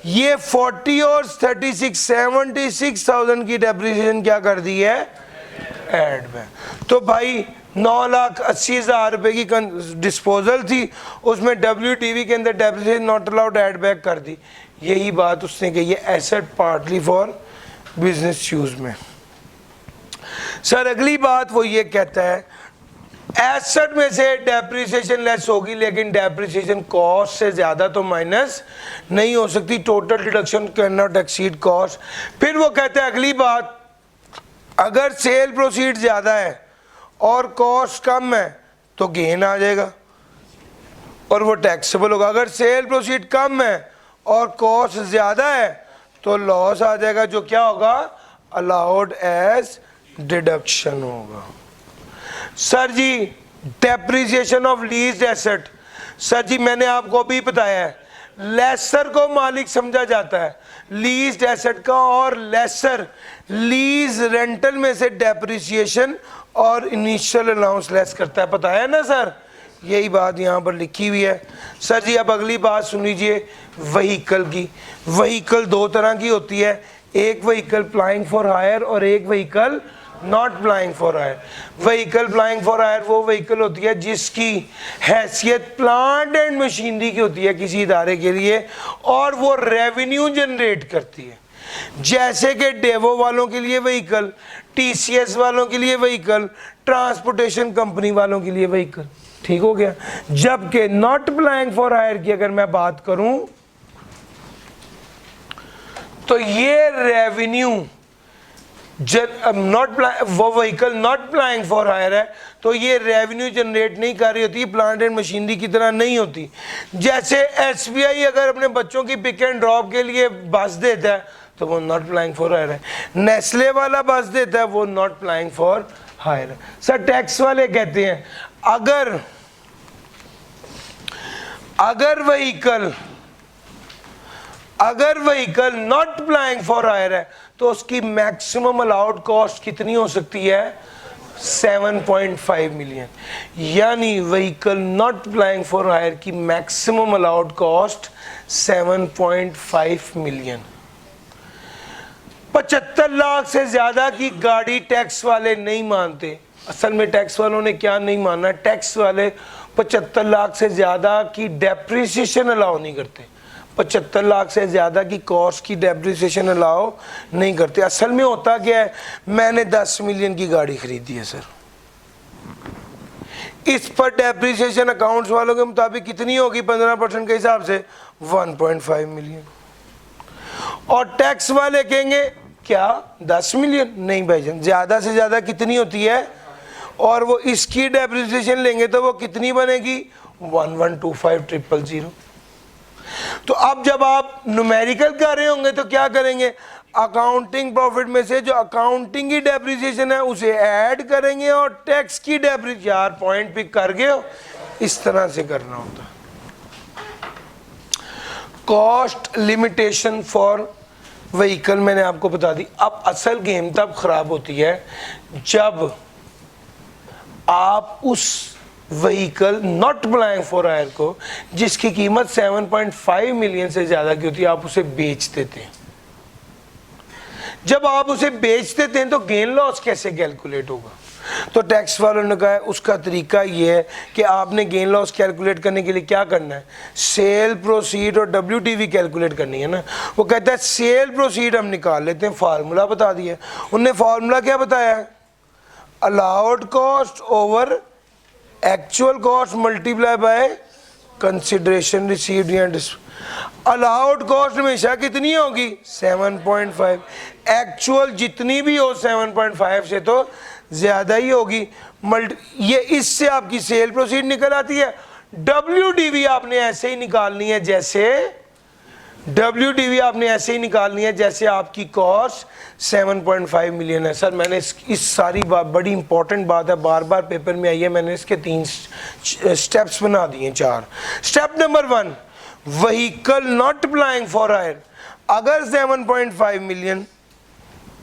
ये 40 और 36 76,000 की डेप्रिसिएशन क्या कर दी है? Add back. तो भाई 9,80,000 रुपये की डिस्पोजल थी, उसमें WDV के अंदर depreciation not allowed add back कर दी। यही बात उसने कही है, asset partly for business use में। सर अगली बात वो ये कहता है एसेट में से डेप्रिसिएशन लेस होगी, लेकिन डेप्रिसिएशन कॉस्ट से ज़्यादा तो माइनस नहीं हो सकती। Total deduction can not exceed cost. फिर वो कहता है अगली बात, अगर सेल प्रोसीड ज़्यादा है और कॉस्ट कम है तो गेन आ जाएगा और वो टैक्सेबल होगा। अगर सेल प्रोसीड कम है और कॉस्ट ज़्यादा है तो लॉस आ जाएगा, जो क्या होगा, अलाउड एज डिडक्शन होगा। Sir ji depreciation of leased asset, sir ji मैंने आपको अभी बताया है लेसर को मालिक समझा जाता है लीज्ड एसेट का, और लेसर लीज रेंटल में से डेप्रिसिएशन और इनिशियल अलाउंस लेस करता है। पता है ना सर, यही बात यहाँ पर लिखी हुई है। सर जी अब अगली बात सुन लीजिए व्हीकल की। व्हीकल दो तरह की होती है, एक व्हीकल प्लाइंग फॉर हायर और एक vehicle not plying for hire. Vehicle plying for hire वो व्हीकल होती है जिसकी हैसियत प्लांट एंड मशीनरी की होती है किसी इदारे के लिए, और वो रेवेन्यू जनरेट करती है। जैसे कि डेवो वालों के लिए व्हीकल, टीसीएस वालों के लिए व्हीकल, ट्रांसपोर्टेशन कंपनी वालों के लिए व्हीकल। ठीक हो गया। जबकि नॉट प्लाइंग फॉर हायर की अगर मैं बात करूं तो ये रेवेन्यू वो vehicle not plying for hire है तो ये रेवेन्यू जनरेट नहीं कर रही होती, प्लांट एंड मशीनरी की तरह नहीं होती। जैसे एसबीआई अगर अपने बच्चों की पिक एंड ड्रॉप के लिए बस देता है तो वो नॉट प्लाइंग फॉर हायर है। नेस्ले वाला बस देता है वो नॉट प्लाइंग फॉर हायर है। सर टैक्स वाले कहते हैं अगर vehicle not plying for hire है तो उसकी मैक्सिमम अलाउड कॉस्ट कितनी हो सकती है, 7.5 मिलियन। यानी vehicle not plying for hire की मैक्सिमम अलाउड कॉस्ट 7.5 मिलियन। 75 लाख से ज्यादा की गाड़ी टैक्स वाले नहीं मानते। असल में टैक्स वालों ने क्या नहीं मानना, टैक्स वाले 75 लाख से ज्यादा की डेप्रिसिएशन अलाउ नहीं करते, 75 लाख से ज़्यादा की कॉस्ट की डेप्रिसिएशन अलाउ नहीं करते। असल में होता क्या है, मैंने 10 मिलियन की गाड़ी खरीदी है सर, इस पर डेप्रिसिएशन अकाउंट्स वालों के मुताबिक कितनी होगी 15% के हिसाब से 1.5 मिलियन। और टैक्स वाले कहेंगे क्या 10 मिलियन, नहीं भाईजान ज़्यादा से ज़्यादा कितनी होती है, और वो इसकी डेप्रिसिएशन लेंगे तो वो कितनी बनेगी 1125,000। तो अब जब आप न्यूमेरिकल कर रहे होंगे तो क्या करेंगे, अकाउंटिंग प्रॉफिट में से जो अकाउंटिंग की डेप्रिसिएशन है उसे ऐड करेंगे और टैक्स की डेप्रिसिएशन, यार पॉइंट पिक कर गए हो, इस तरह से करना होता। कॉस्ट लिमिटेशन फॉर व्हीकल मैंने आपको बता दी। अब असल गेम तब खराब होती है जब आप उस vehicle not plying for hire को जिसकी कीमत 7.5 मिलियन से ज़्यादा की होती है आप उसे बेच देते हैं। जब आप उसे बेच देते हैं तो गेन लॉस कैसे कैलकुलेट होगा, तो टैक्स वालों ने कहा है उसका तरीका ये है कि आपने गेन लॉस कैलकुलेट करने के लिए क्या करना है, सेल प्रोसीड और WTV कैलकुलेट करनी है ना। वो कहता है सेल प्रोसीड हम निकाल लेते हैं, फार्मूला बता दिया उनने। फार्मूला क्या बताया है, allowed cost over actual cost multiply by consideration received या अलाउड कॉस्ट हमेशा कितनी होगी 7.5, एक्चुअल जितनी भी हो 7.5 से तो ज़्यादा ही होगी। ये इससे आपकी सेल प्रोसीड निकल आती है। WTV आपने ऐसे ही निकालनी है जैसे आपकी कॉस्ट 7.5 मिलियन है। सर मैंने इस सारी बात, बड़ी इंपॉर्टेंट बात है, बार बार पेपर में आई है, मैंने इसके 3 स्टेप्स बना दिए 4। Step number 1, vehicle not applying for hire अगर 7.5 मिलियन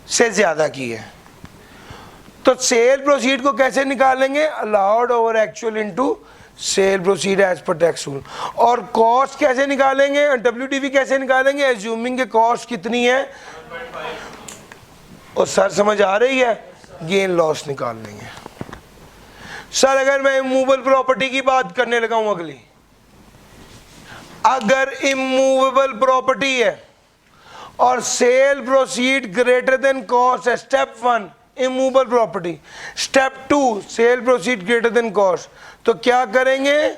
से ज़्यादा की है तो सेल प्रोसीड को कैसे निकालेंगे, allowed over actual into sale proceed as पर टैक्स रूल। और कॉस्ट कैसे निकालेंगे, WTV कैसे निकालेंगे, एज्यूमिंग के कॉस्ट कितनी है, और सर समझ आ रही है, गेन लॉस निकाल लेंगे। सर अगर मैं इमूवेबल प्रॉपर्टी की बात करने लगा हूं अगली, अगर इमूवेबल प्रॉपर्टी है और sale proceed greater than cost है। Step 1 immovable property, step 2 sale proceed greater than cost. तो क्या करेंगे,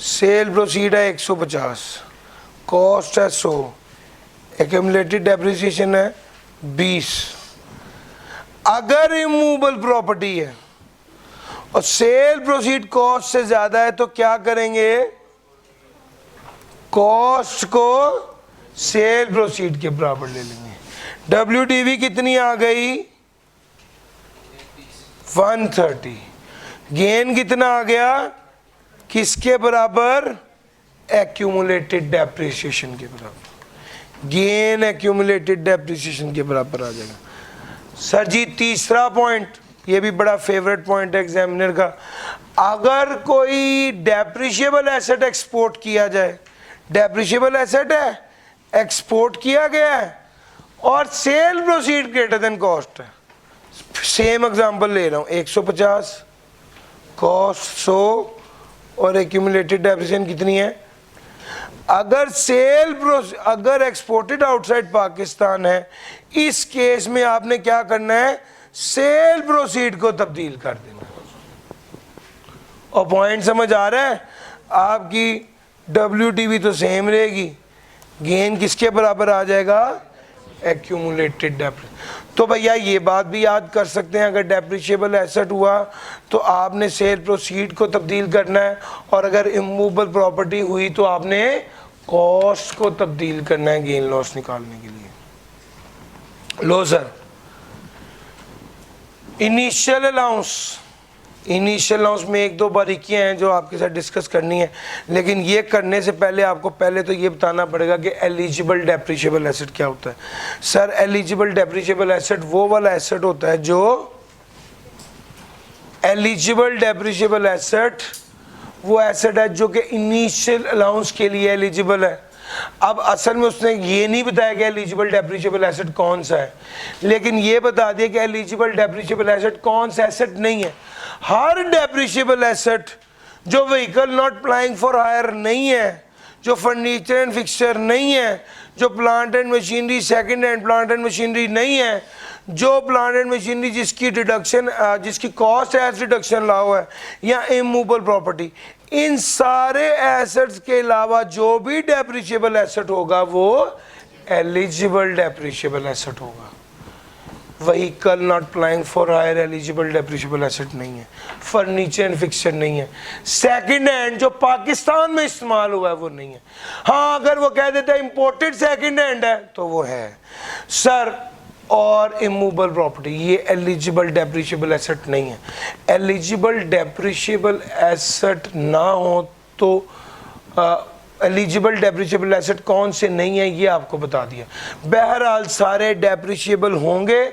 सेल प्रोसीड है 150, कॉस्ट है 100, एक्यूमुलेटेड डेप्रिसिएशन है 20। अगर इमूवेबल प्रॉपर्टी है और सेल प्रोसीड कॉस्ट से ज्यादा है तो क्या करेंगे, कॉस्ट को सेल प्रोसीड के बराबर ले लेंगे। WDV कितनी आ गई, 130। गेन कितना आ गया, किसके बराबर, एक्यूमुलेटेड डेप्रिसिएशन के बराबर। गेन एक्यूमुलेटेड डेप्रिसिएशन के बराबर आ जाएगा। सर जी तीसरा पॉइंट, ये भी बड़ा फेवरेट पॉइंट है एग्जामिनर का, अगर कोई डेप्रिशिएबल एसेट एक्सपोर्ट किया जाए, डेप्रिशिएबल एसेट है, एक्सपोर्ट किया गया है और sale proceed greater than cost है। सेम एग्जांपल ले रहा हूँ, 150, कॉस्ट 100 और एक्यूमुलेटेड डेप्रिसिएशन कितनी है। अगर एक्सपोर्टेड आउटसाइड पाकिस्तान है, इस केस में आपने क्या करना है, सेल प्रोसीड को तब्दील कर देना। और पॉइंट समझ आ रहा है, आपकी WDV तो सेम रहेगी, गेन किसके बराबर आ जाएगा, एक्यूमुलेटेड डेप्रिसिएशन। तो भैया ये बात भी याद कर सकते हैं, अगर डेप्रिशिएबल एसेट हुआ तो आपने सेल प्रोसीड को तब्दील करना है, और अगर इमूवेबल प्रॉपर्टी हुई तो आपने कॉस्ट को तब्दील करना है गेन लॉस निकालने के लिए। लो sir, initial allowance, initial allowance में एक दो बारीकियां हैं जो आपके साथ डिस्कस करनी है, लेकिन ये करने से पहले आपको पहले तो ये बताना पड़ेगा कि एलिजिबल डेप्रिशिएबल एसेट क्या होता है। सर एलिजिबल डेप्रिशिएबल एसेट वो वाला एसेट होता है जो, एलिजिबल डेप्रिशिएबल एसेट वो एसेट है जो कि इनिशियल अलाउंस के लिए एलिजिबल है। अब असल में उसने ये नहीं बताया कि एलिजिबल डेप्रिशिएबल एसेट कौन सा है, लेकिन ये बता दिया कि एलिजिबल डेप्रिशिएबल एसेट कौन सा एसेट नहीं है। हर डेप्रिशिएबल एसेट जो vehicle not plying for hire नहीं है, जो फर्नीचर एंड फिक्सचर नहीं है, जो plant and machinery second hand plant and machinery नहीं है, जो प्लांट एंड मशीनरी जिसकी डिडक्शन जिसकी कॉस्ट एज डिडक्शन लाओ है, या इमूवेबल प्रॉपर्टी, इन सारे एसेट्स के अलावा जो भी डेप्रिशिएबल एसेट होगा वो एलिजिबल डेप्रिशिएबल एसेट होगा। Vehicle not plying for hire eligible depreciable asset नहीं है, फर्नीचर एंड फिक्सचर नहीं है, सेकंड हैंड जो पाकिस्तान में इस्तेमाल हुआ है वो नहीं है। हाँ अगर वो कह देता है इंपोर्टेड सेकंड हैंड है तो वो है सर। और इमूवेबल प्रॉपर्टी ये एलिजिबल डेप्रिशिएबल एसेट नहीं है। एलिजिबल डेप्रिशिएबल एसेट ना हो तो एलिजिबल डेप्रिशिएबल एसेट कौन से नहीं है ये आपको बता दिया। बहरहाल सारे डेप्रिशिएबल होंगे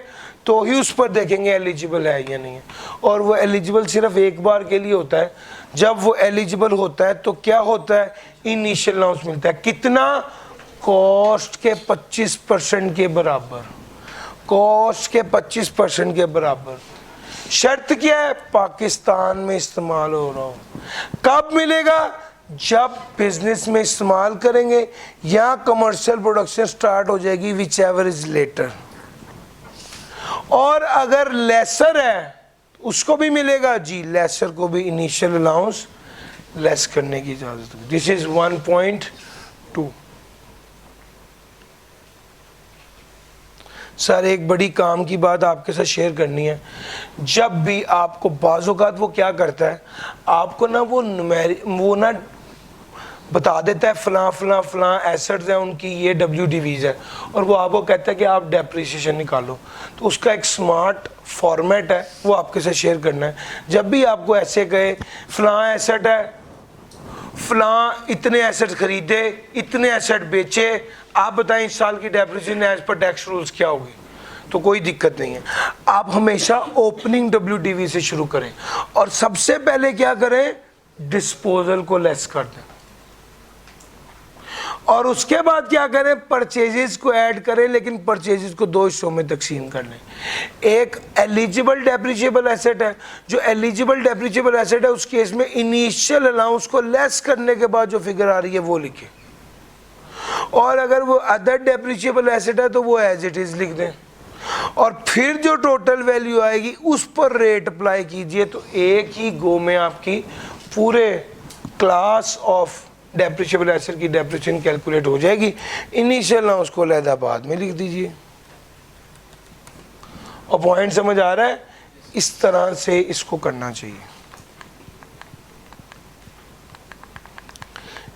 तो ही उस पर देखेंगे एलिजिबल है या नहीं है, और वो एलिजिबल सिर्फ एक बार के लिए होता है। जब वो एलिजिबल होता है तो क्या होता है, इनिशियल अलाउंस मिलता है। कितना, कॉस्ट के 25% के बराबर, कॉस्ट के 25% के बराबर। शर्त क्या है, पाकिस्तान में इस्तेमाल हो रहा हो। कब मिलेगा, जब बिजनेस में इस्तेमाल करेंगे या कमर्शियल प्रोडक्शन स्टार्ट हो जाएगी, विच एवर इज लेटर। और अगर लेसर है उसको भी मिलेगा जी, लेसर को भी इनिशियल अलाउंस लेस करने की इजाजत होगी। This is 1.2। सर एक बड़ी काम की बात आपके साथ शेयर करनी है। जब भी आपको बाज़-औक़ात वो क्या करता है, आपको ना वो ना बता देता है फलां फलां फलां एसेट्स हैं उनकी, ये WDVs है, और वो आपको कहता है कि आप डेप्रिसिएशन निकालो। तो उसका एक स्मार्ट फॉर्मेट है, वो आपके साथ शेयर करना है। जब भी आपको ऐसे कहे फलां एसेट है, फलां इतने एसेट खरीदे, इतने एसेट बेचे, आप बताएं इस साल की डेप्रिसिएशन एज पर टैक्स रूल्स क्या होगी, तो कोई दिक्कत नहीं है। आप हमेशा ओपनिंग WDV से शुरू करें और सबसे पहले क्या करें, डिस्पोजल को लेस कर दें, और उसके बाद क्या करें, परचेजेस को ऐड करें, लेकिन परचेजेस को 2 हिस्सों में तकसीम कर लें। एक एलिजिबल डेप्रिशिएबल एसेट है, जो एलिजिबल डेप्रिशिएबल एसेट है उस केस में इनिशियल अलाउंस को लेस करने के बाद जो फिगर आ रही है वो लिखें, और अगर वो अदर डेप्रिशिएबल एसेट है तो वो एज इट इज लिख दें, और फिर जो टोटल वैल्यू आएगी उस पर रेट अप्लाई कीजिए, तो एक ही गो में आपकी पूरे क्लास ऑफ डेप्रिशिएबल एसेट की डेप्रिसिएशन कैलकुलेट हो जाएगी। इनिशियल ना उसको अलहदा बाद में लिख दीजिए। और पॉइंट समझ आ रहा है? इस तरह से इसको करना चाहिए।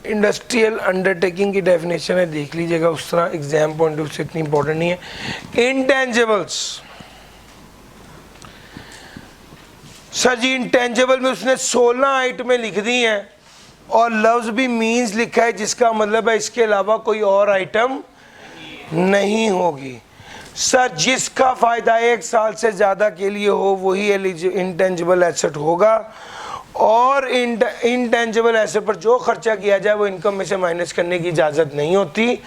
इंडस्ट्रियल अंडरटेकिंग की डेफिनेशन है, देख लीजिएगा, उस तरह एग्जाम पॉइंट ऑफ से इतनी इंपॉर्टेंट नहीं है। इंटेंजिबल्स, सर जी इंटेंजिबल में उसने 16 आइटमें लिख दी हैं और लफ्ज भी मीन्स लिखा है, जिसका मतलब है इसके अलावा कोई और आइटम नहीं होगी। सर जिसका फ़ायदा 1 साल से ज़्यादा के लिए हो वही इंटेंजिबल एसेट होगा, और इंटेंजिबल एसेट पर जो खर्चा किया जाए वो इनकम में से माइनस करने की इजाज़त नहीं होती,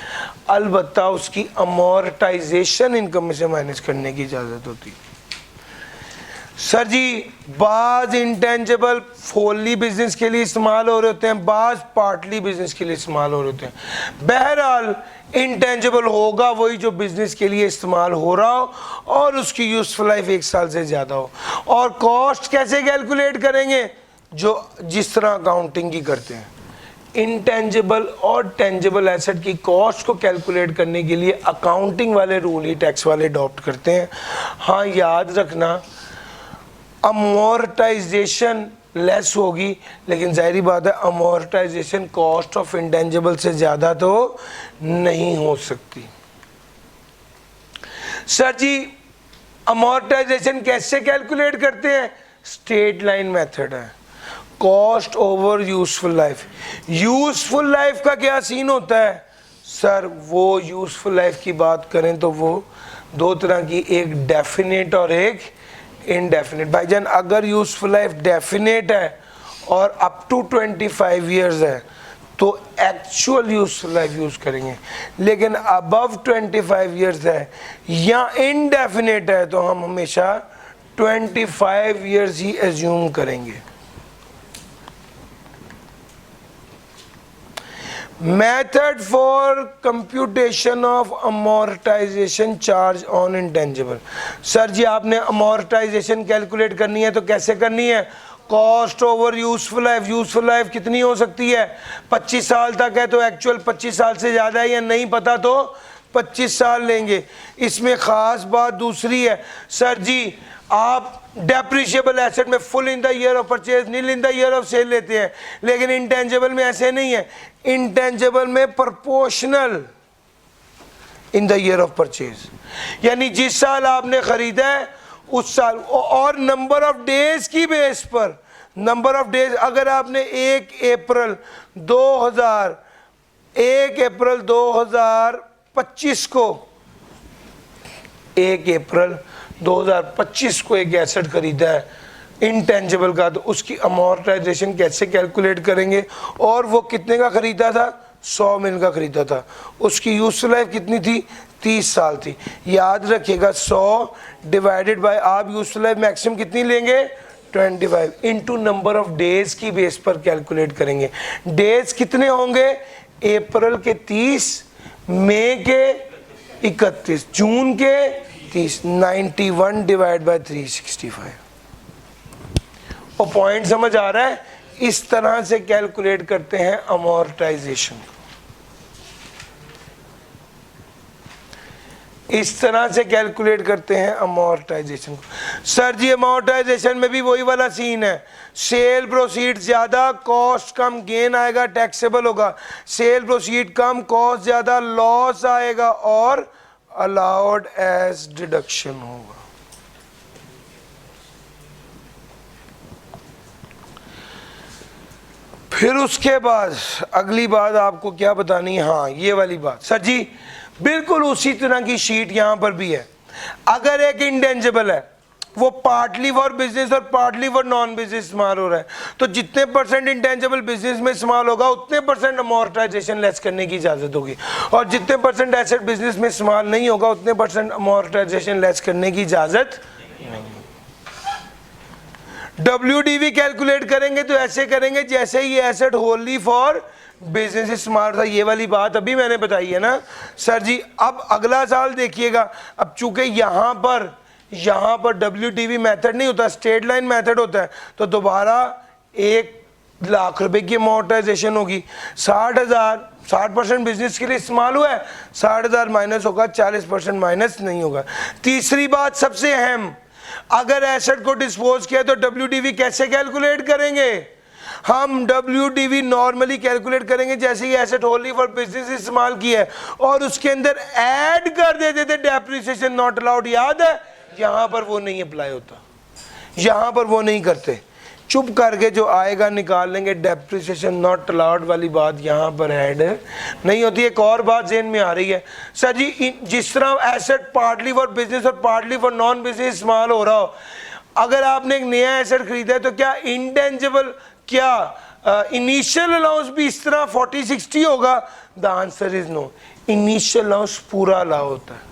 अलबत्ता उसकी अमोर्टाइजेशन इनकम में से माइनस करने की इजाज़त होती। सर जी बाज़ इंटेंजिबल फुल्ली बिजनेस के लिए इस्तेमाल हो रहे होते हैं, बाज़ पार्टली बिजनेस के लिए इस्तेमाल हो रहे होते हैं। बहरहाल इंटेंजिबल होगा वही जो बिजनेस के लिए इस्तेमाल हो रहा हो और उसकी यूजफुल लाइफ 1 साल से ज़्यादा हो। और कॉस्ट कैसे कैलकुलेट करेंगे? जो जिस तरह अकाउंटिंग की करते हैं, इंटेंजिबल और टेंजिबल एसेट की कॉस्ट को कैलकुलेट करने के लिए अकाउंटिंग वाले रूल ही टैक्स वाले अडॉप्ट करते हैं। हाँ याद रखना, अमोर्टाइजेशन लेस होगी, लेकिन जाहिर बात है अमोर्टाइजेशन कॉस्ट ऑफ इंटेंजिबल से ज़्यादा तो नहीं हो सकती। सर जी अमोर्टाइजेशन कैसे कैलकुलेट करते हैं? स्ट्रेट लाइन मेथड है, cost over useful life. Useful life का क्या सीन होता है? सर वो यूजफुल लाइफ की बात करें तो वो 2 तरह की, एक डेफिनेट और एक इनडेफिनेट। भाईजान अगर यूजफुल लाइफ डेफिनेट है और अप टू 25 ईयर्स है तो एक्चुअल यूजफुल लाइफ यूज करेंगे, लेकिन अबव 25 ईयर्स है या इनडेफिनेट है तो हम हमेशा 25 ईयर्स ही एज्यूम करेंगे। Method for computation of amortisation charge on intangible. Sir ji आपने अमोर्टाइजेशन कैलकुलेट करनी है तो कैसे करनी है? Cost over useful life. Useful life कितनी हो सकती है? 25 साल तक है तो एक्चुअल 25 साल से ज़्यादा है या नहीं पता तो 25 साल लेंगे। इसमें ख़ास बात दूसरी है, सर जी आप डेप्रिशिएबल एसेट में full in the year of purchase, nil in the year of sale लेते हैं, लेकिन इंटेंजिबल में ऐसे नहीं है। इंटेंजिबल में proportional in the year of purchase, यानी जिस साल आपने खरीदा है उस साल, और नंबर ऑफ डेज की बेस पर, नंबर ऑफ डेज अगर आपने 1 अप्रैल 2025 को 1 अप्रैल 2025 को एक एसेट खरीदा है इंटेंजिबल का, तो उसकी अमोर्टाइजेशन कैसे कैलकुलेट करेंगे? और वो कितने का खरीदा था? 100 मिल का खरीदा था, उसकी यूजफुल लाइफ कितनी थी? 30 साल थी। याद रखिएगा 100 डिवाइडेड बाय, आप यूजफुल लाइफ मैक्सिमम कितनी लेंगे? 25 इंटू नंबर ऑफ डेज की बेस पर कैलकुलेट करेंगे। डेज कितने होंगे? अप्रैल के 30, मई के 31, जून के 30, 91 डिवाइड बाय 365। और पॉइंट समझ आ रहा है? इस तरह से कैलकुलेट करते हैं अमोर्टाइजेशन, इस तरह से कैलकुलेट करते हैं अमोर्टाइजेशन को। सर जी अमोर्टाइजेशन में भी वही वाला सीन है, सेल प्रोसीड ज़्यादा कॉस्ट कम, गेन आएगा टैक्सेबल होगा, सेल प्रोसीड कम कॉस्ट ज़्यादा लॉस आएगा और अलाउड एज डिडक्शन होगा। फिर उसके बाद अगली बात आपको क्या बतानी है? हाँ ये वाली बात, सर जी बिल्कुल उसी तरह की शीट यहां पर भी है। अगर एक इंटेंजिबल है वो पार्टली फॉर बिजनेस और पार्टली फॉर नॉन बिजनेस इस्तेमाल हो रहा है, तो जितने परसेंट इंटेंजिबल बिजनेस में इस्तेमाल होगा उतने परसेंट अमोर्टाइजेशन लेस करने की इजाजत होगी, और जितने परसेंट एसेट बिजनेस में इस्तेमाल नहीं होगा उतने परसेंट अमोर्टाइजेशन लेस करने की इजाजत नहीं। WDV कैलकुलेट करेंगे तो ऐसे करेंगे जैसे ये asset Holi for business smart था, ये वाली बात अभी मैंने बताई है ना सर जी। अब अगला साल देखिएगा, अब चूंकि यहाँ पर WTV मेथड नहीं होता, स्ट्रेट लाइन मेथड होता है, तो दोबारा 1 लाख रुपए की अमोर्टाइजेशन होगी। 60% बिजनेस के लिए इस्तेमाल हुआ है, 60,000 माइनस होगा, 40% माइनस नहीं होगा। तीसरी बात सबसे अहम, अगर एसेट को डिस्पोज किया तो WTV कैसे कैलकुलेट करेंगे? हम WTV नॉर्मली कैलकुलेट करेंगे जैसे ही एसेट होली फॉर बिजनेस इस्तेमाल किया है और उसके अंदर ऐड कर देते थे डेप्रिसिएशन नॉट अलाउड, याद है? यहां पर वो नहीं अप्लाई होता, यहां पर वो नहीं करते, चुप करके जो आएगा निकाल लेंगे। डेप्रिसिएशन नॉट अलाउड वाली बात यहाँ पर ऐड नहीं होती। एक और बात ज़हन में आ रही है सर जी, जिस तरह एसेट पार्टली फॉर बिजनेस और पार्टली फॉर नॉन बिजनेस इस्तेमाल हो रहा हो, अगर आपने एक नया एसेट खरीदा है तो क्या इंटेंजिबल, क्या इनिशियल अलाउंस भी इस तरह 40-60 होगा? The answer is no. Initial allowance पूरा अलाउ होता है।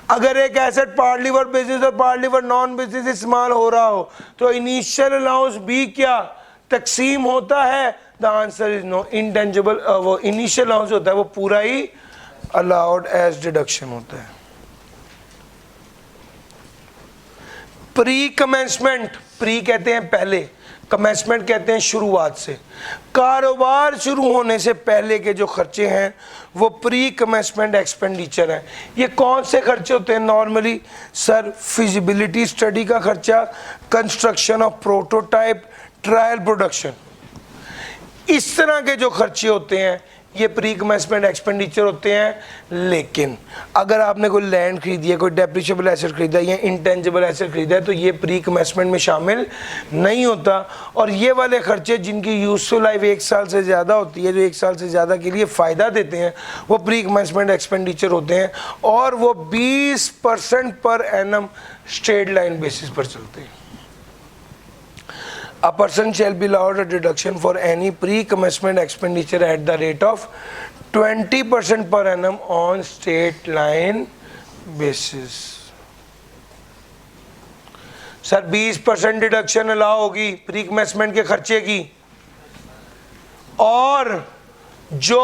अगर एक एसेट पार्टली फॉर बिजनेस और पार्टली फॉर नॉन बिजनेस इस्तेमाल हो रहा हो तो इनिशियल अलाउंस भी क्या तकसीम होता है? The answer is no. Intangible वो इनिशियल अलाउंस होता है वो पूरा ही अलाउड एज डिडक्शन होता है। प्री कमेंसमेंट, प्री कहते हैं पहले, कमेंसमेंट कहते हैं शुरुआत से। कारोबार शुरू होने से पहले के जो खर्चे हैं वो प्री कमेंसमेंट एक्सपेंडिचर हैं। ये कौन से खर्चे होते हैं नॉर्मली? सर, फिजिबिलिटी स्टडी का खर्चा, construction of prototype, trial production, इस तरह के जो खर्चे होते हैं ये प्री कमेंसमेंट एक्सपेंडिचर होते हैं। लेकिन अगर आपने कोई लैंड खरीदी है, कोई डेप्रिशिएबल एसेट खरीदा है या इंटेंजिबल एसेट खरीदा है तो ये प्री कमेंसमेंट में शामिल नहीं होता। और ये वाले खर्चे जिनकी यूजफुल लाइफ 1 साल से ज़्यादा होती है, जो 1 साल से ज़्यादा के लिए फ़ायदा देते हैं, वो प्री कमेंसमेंट एक्सपेंडिचर होते हैं और वो 20% per annum straight line basis पर चलते हैं। A person shall be allowed a deduction for any pre-commencement expenditure at the rate of 20% per annum on straight line basis. Sir 20% deduction allow होगी pre commencement के खर्चे की, और जो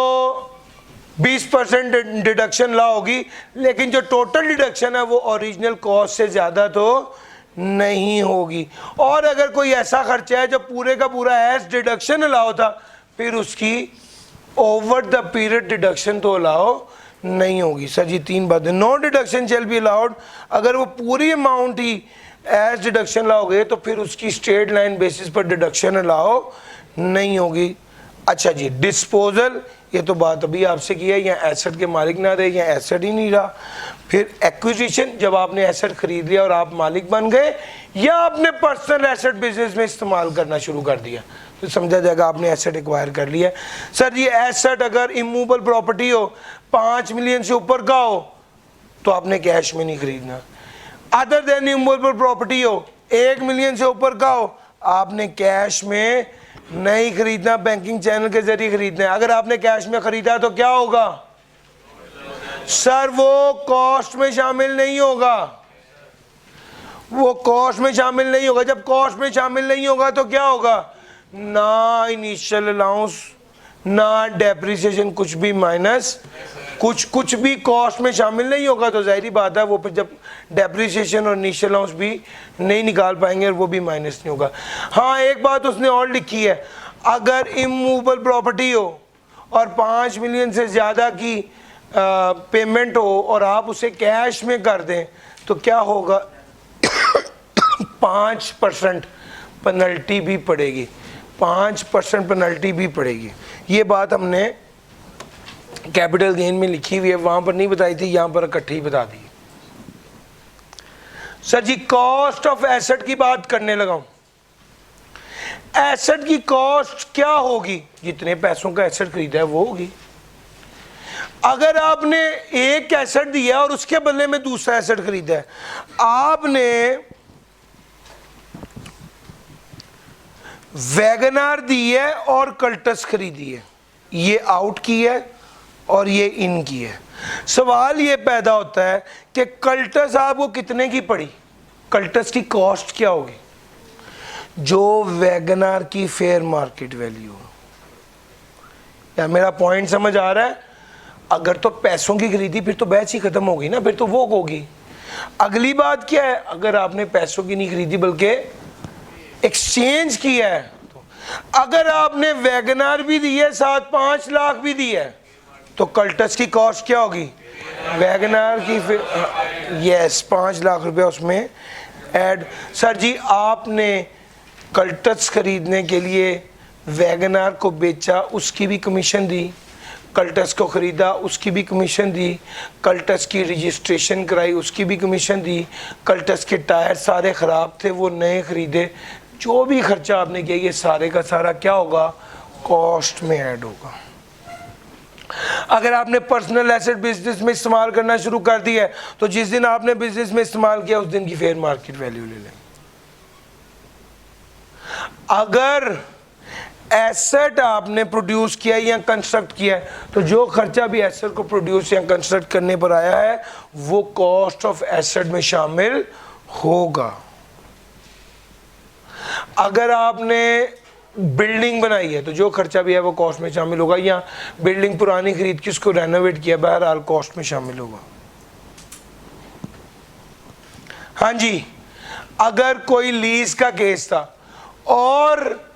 20% deduction allow होगी, लेकिन जो टोटल डिडक्शन है वो ओरिजिनल कॉस्ट से ज़्यादा तो नहीं होगी। और अगर कोई ऐसा खर्चा है जो पूरे का पूरा एज डिडक्शन अलाउ था, फिर उसकी ओवर द पीरियड डिडक्शन तो अलाउ नहीं होगी। सर जी 3 बातें। No deduction shall be allowed, अगर वो पूरी अमाउंट ही एज डिडक्शन अलाउ गए तो फिर उसकी स्ट्रेट लाइन बेसिस पर डिडक्शन अलाउ नहीं होगी। अच्छा जी, डिस्पोजल, ये तो बात अभी आपसे की है, या एसेट के मालिक ना रहे या एसेट ही नहीं रहा। फिर एक्विजिशन, जब आपने एसेट खरीद लिया और आप मालिक बन गए, या आपने पर्सनल एसेट बिजनेस में इस्तेमाल करना शुरू कर दिया तो समझा जाएगा आपने एसेट एक्वायर कर लिया। सर ये एसेट अगर इमूवेबल प्रॉपर्टी हो, 5 मिलियन से ऊपर का हो, तो आपने कैश में नहीं खरीदना। अदर देन इमूवेबल प्रॉपर्टी हो, 1 मिलियन से ऊपर का हो, आपने कैश में नहीं खरीदना, बैंकिंग चैनल के जरिए खरीदना है। अगर आपने कैश में खरीदा तो क्या होगा? सर वो कॉस्ट में शामिल नहीं होगा, वो कॉस्ट में शामिल नहीं होगा। जब कॉस्ट में शामिल नहीं होगा तो क्या होगा? ना इनिशियल अलाउंस, ना डेप्रिसिएशन, कुछ भी माइनस, कुछ भी कॉस्ट में शामिल नहीं होगा। तो जाहिर बात है वो फिर जब डेप्रिसिएशन और इनिशियल अलाउंस भी नहीं निकाल पाएंगे और वो भी माइनस नहीं होगा। हाँ, एक बात उसने और लिखी है, अगर इमूवेबल प्रॉपर्टी हो और 5 मिलियन से ज़्यादा की पेमेंट हो और आप उसे कैश में कर दें तो क्या होगा? 5% पेनल्टी भी पड़ेगी, 5% पेनल्टी भी पड़ेगी। ये बात हमने कैपिटल गेन में लिखी हुई है, वहां पर नहीं बताई थी, यहां पर इकट्ठी बता दी। Sir ji cost of asset की बात करने लगा हूं। एसेट की कॉस्ट क्या होगी? जितने पैसों का एसेट खरीदा है वो होगी। अगर आपने एक एसेट दिया और उसके बदले में दूसरा एसेट खरीदा है, आपने वैगनार दी है और कल्टस खरीदी है, ये आउट की है और ये इन की है। सवाल ये पैदा होता है कि कल्टस आपको कितने की पड़ी? कल्टस की कॉस्ट क्या होगी? जो वैगनार की फेयर मार्केट वैल्यू, या मेरा पॉइंट समझ आ रहा है? अगर तो पैसों की खरीदी फिर तो बैच ही खत्म होगी ना, फिर तो वो होगी। अगली बात क्या है, अगर आपने पैसों की नहीं खरीदी बल्कि एक्सचेंज किया है, तो अगर आपने वैगनार भी दी है साथ 5 लाख भी दी है, तो कल्टस की कॉस्ट क्या होगी? वैगनार की फिर यस 5 लाख रुपया उसमें ऐड। सर जी आपने कल्टस खरीदने के लिए वैगनार को बेचा, उसकी भी कमीशन दी, कल्टस को ख़रीदा उसकी भी कमीशन दी, कल्टस की रजिस्ट्रेशन कराई उसकी भी कमीशन दी, कल्टस के टायर सारे ख़राब थे वो नए ख़रीदे, जो भी ख़र्चा आपने किया ये सारे का सारा क्या होगा? कॉस्ट में ऐड होगा। अगर आपने पर्सनल एसेट बिजनेस में इस्तेमाल करना शुरू कर दिया है, तो जिस दिन आपने बिजनेस में इस्तेमाल किया उस दिन की फेयर मार्केट वैल्यू ले लें। अगर एसेट आपने प्रोड्यूस किया या कंस्ट्रक्ट किया है, तो जो खर्चा भी एसेट को प्रोड्यूस या कंस्ट्रक्ट करने पर आया है वो कॉस्ट ऑफ एसेट में शामिल होगा। अगर आपने बिल्डिंग बनाई है तो जो खर्चा भी है वो कॉस्ट में शामिल होगा, या बिल्डिंग पुरानी खरीद के उसको रेनोवेट किया, बहरहाल कॉस्ट में शामिल होगा। हाँ जी, अगर कोई लीज का केस था और